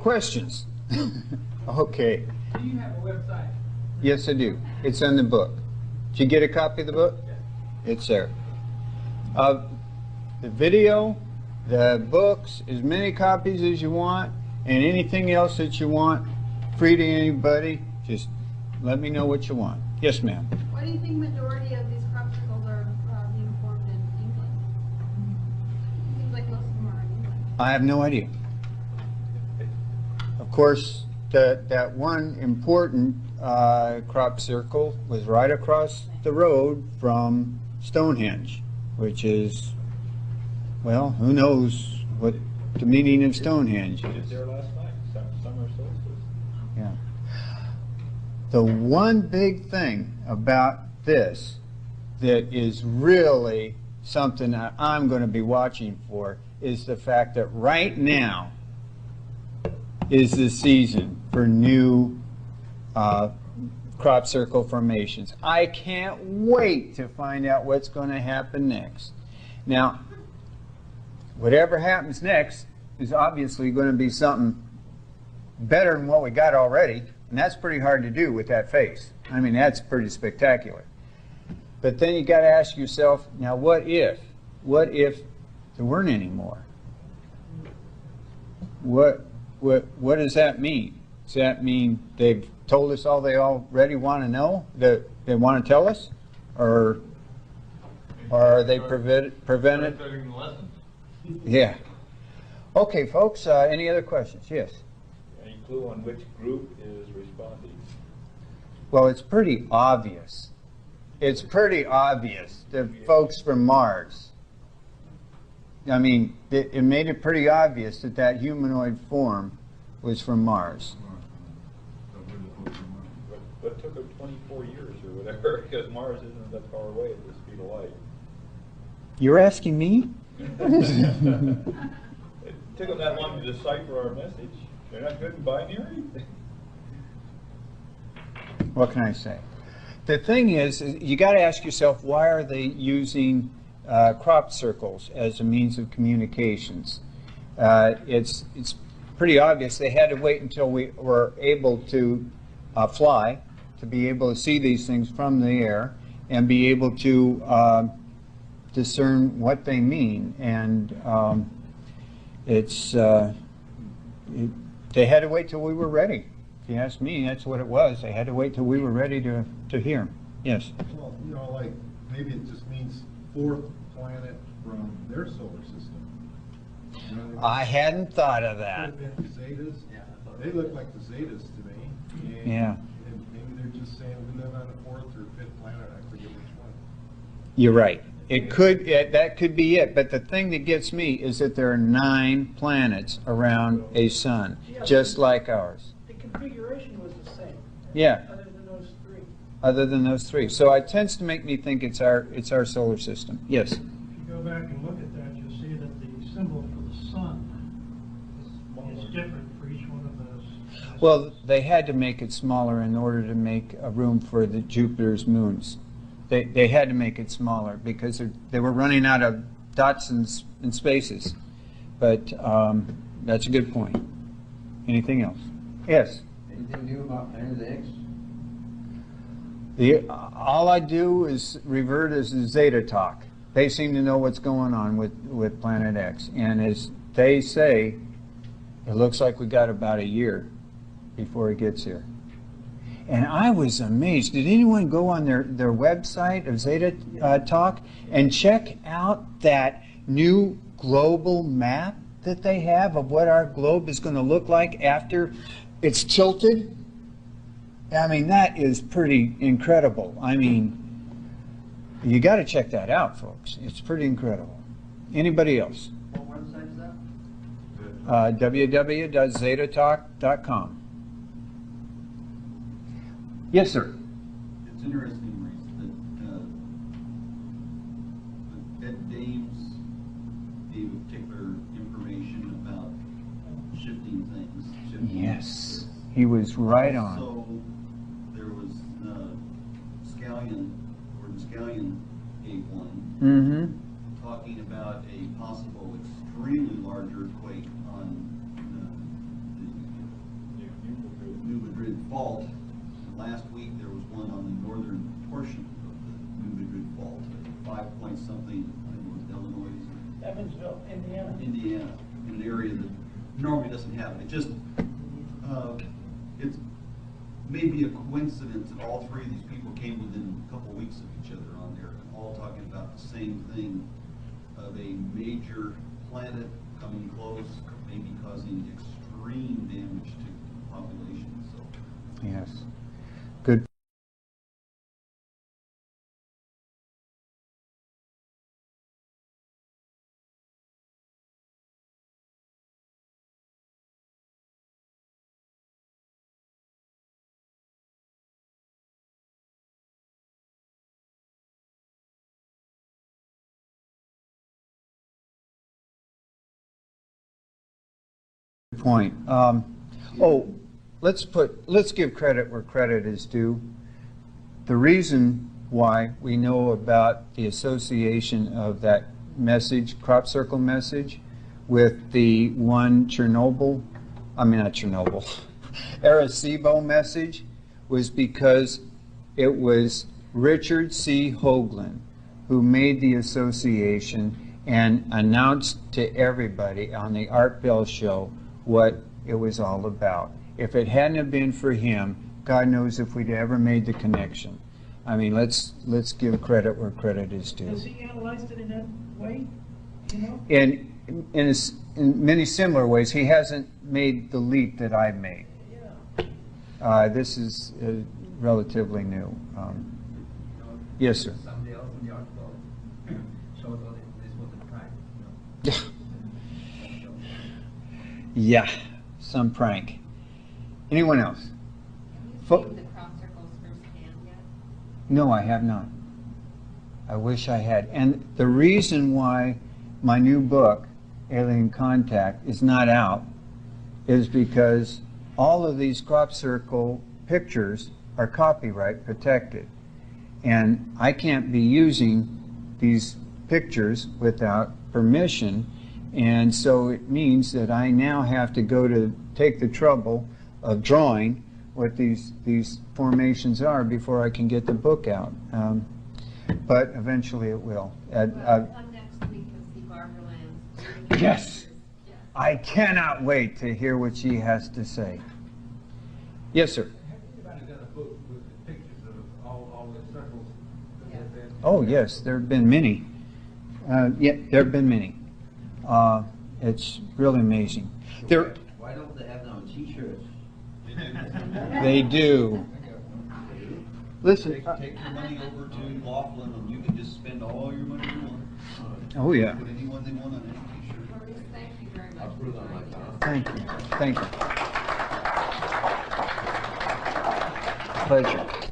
questions? Okay. Do you have a website? Yes, I do. It's in the book. Did you get a copy of the book? Yes. It's there. The video, the books, as many copies as you want, and anything else that you want, free to anybody, just let me know what you want. Yes, ma'am. Why do you think majority of these crop circles are being formed in England? Seems like most of them are in England. I have no idea. Of course, that one important crop circle was right across the road from Stonehenge, which is, well, who knows what the meaning of Stonehenge I was is. there last night, summer solstice. Yeah. The one big thing about this that is really something that I'm going to be watching for is the fact that right now is the season for new crop circle formations. I can't wait to find out what's going to happen next. Now, whatever happens next is obviously going to be something better than what we got already, and that's pretty hard to do with that face. I mean, that's pretty spectacular. But then you got to ask yourself, now what if there weren't any more? What does that mean? Does that mean they've told us all they already want to know, that they want to tell us? Or are they prevented? Studying the lessons. Yeah. Okay, folks, any other questions? Yes. Any clue on which group is responding? Well, it's pretty obvious. It's pretty obvious. The folks from Mars. I mean, it made it pretty obvious that that humanoid form was from Mars. But took them 24 years or whatever, because Mars isn't that far away at the speed of light. You're asking me? It took them that long to decipher our message. They're not good in binary? What can I say? The thing is, you got to ask yourself, why are they using crop circles as a means of communications? It's pretty obvious they had to wait until we were able to fly to be able to see these things from the air and be able to discern what they mean. And they had to wait till we were ready. If you ask me, that's what it was. They had to wait till we were ready to hear them. Yes? Well, you know, like, maybe it just means fourth planet from their solar system. You know what I mean? I hadn't thought of that. Could have been Zetas. They look like the Zetas to me. And Yeah. and maybe they're just saying we live on a fourth or fifth planet, I forget which one. You're right. It could, that could be it. But the thing that gets me is that there are 9 planets around a sun, just like ours. The configuration was the same. Yeah. Other than those 3. Other than those 3. So it tends to make me think it's our solar system. Yes. If you go back and look at that, you'll see that the symbol for the sun is different for each one of those. Well, they had to make it smaller in order to make a room for the Jupiter's moons. They had to make it smaller because they were running out of dots and spaces. But that's a good point. Anything else? Yes. Anything new about Planet X? All I do is revert as the Zeta talk. They seem to know what's going on with Planet X. And as they say, it looks like we got about a year before it gets here. And I was amazed. Did anyone go on their website of Zeta Talk and check out that new global map that they have of what our globe is going to look like after it's tilted? I mean, that is pretty incredible. I mean, you got to check that out, folks. It's pretty incredible. Anybody else? What website is that? www.zetatalk.com. Yes, sir. It's interesting, Maurice, that Dames gave particular information about shifting things. Yes, he was right on. So there was Gordon Scallion gave one, talking about a possible extremely large earthquake on last week there was one on the northern portion of the New Madrid Fault, 5 point something, I think it was Illinois. Evansville, Indiana. Indiana, in an area that normally doesn't have it. It just, it's maybe a coincidence that all three of these people came within a couple of weeks of each other on there, and all talking about the same thing of a major planet coming close, maybe causing extreme damage to the population. So Yes. Good. Point. Let's give credit where credit is due. The reason why we know about the association of that message, crop circle message, with the one Arecibo message, was because it was Richard C. Hoagland who made the association and announced to everybody on the Art Bell show what it was all about. If it hadn't have been for him, God knows if we'd ever made the connection. I mean, let's give credit where credit is due. Has he analyzed it in that way, you know? In many similar ways, he hasn't made the leap that I've made. Yeah. This is relatively new. Yes, sir. Somebody else in the article showed all this was a prank, you know. Yeah, some prank. Anyone else? Have you seen the crop circles firsthand yet? No, I have not. I wish I had. And the reason why my new book, Alien Contact, is not out is because all of these crop circle pictures are copyright protected. And I can't be using these pictures without permission. And so it means that I now have to go to take the trouble of drawing what these formations are before I can get the book out. But eventually it will. Well, come next week and see Barbara Land's. Yes. Yes. I cannot wait to hear what she has to say. Yes, sir. Have anybody done a book with the pictures of all the circles? Yes. Oh, yes, there have been many. Yeah, there have been many. It's really amazing. why don't they have them on T-shirts? They do. Listen. Take your money over to Laughlin and you can just spend all your money you want. Oh, yeah. Put anyone they want on any T-shirt. Maurice, thank you very much. I'll put it on my time. Thank you. Thank you. Pleasure.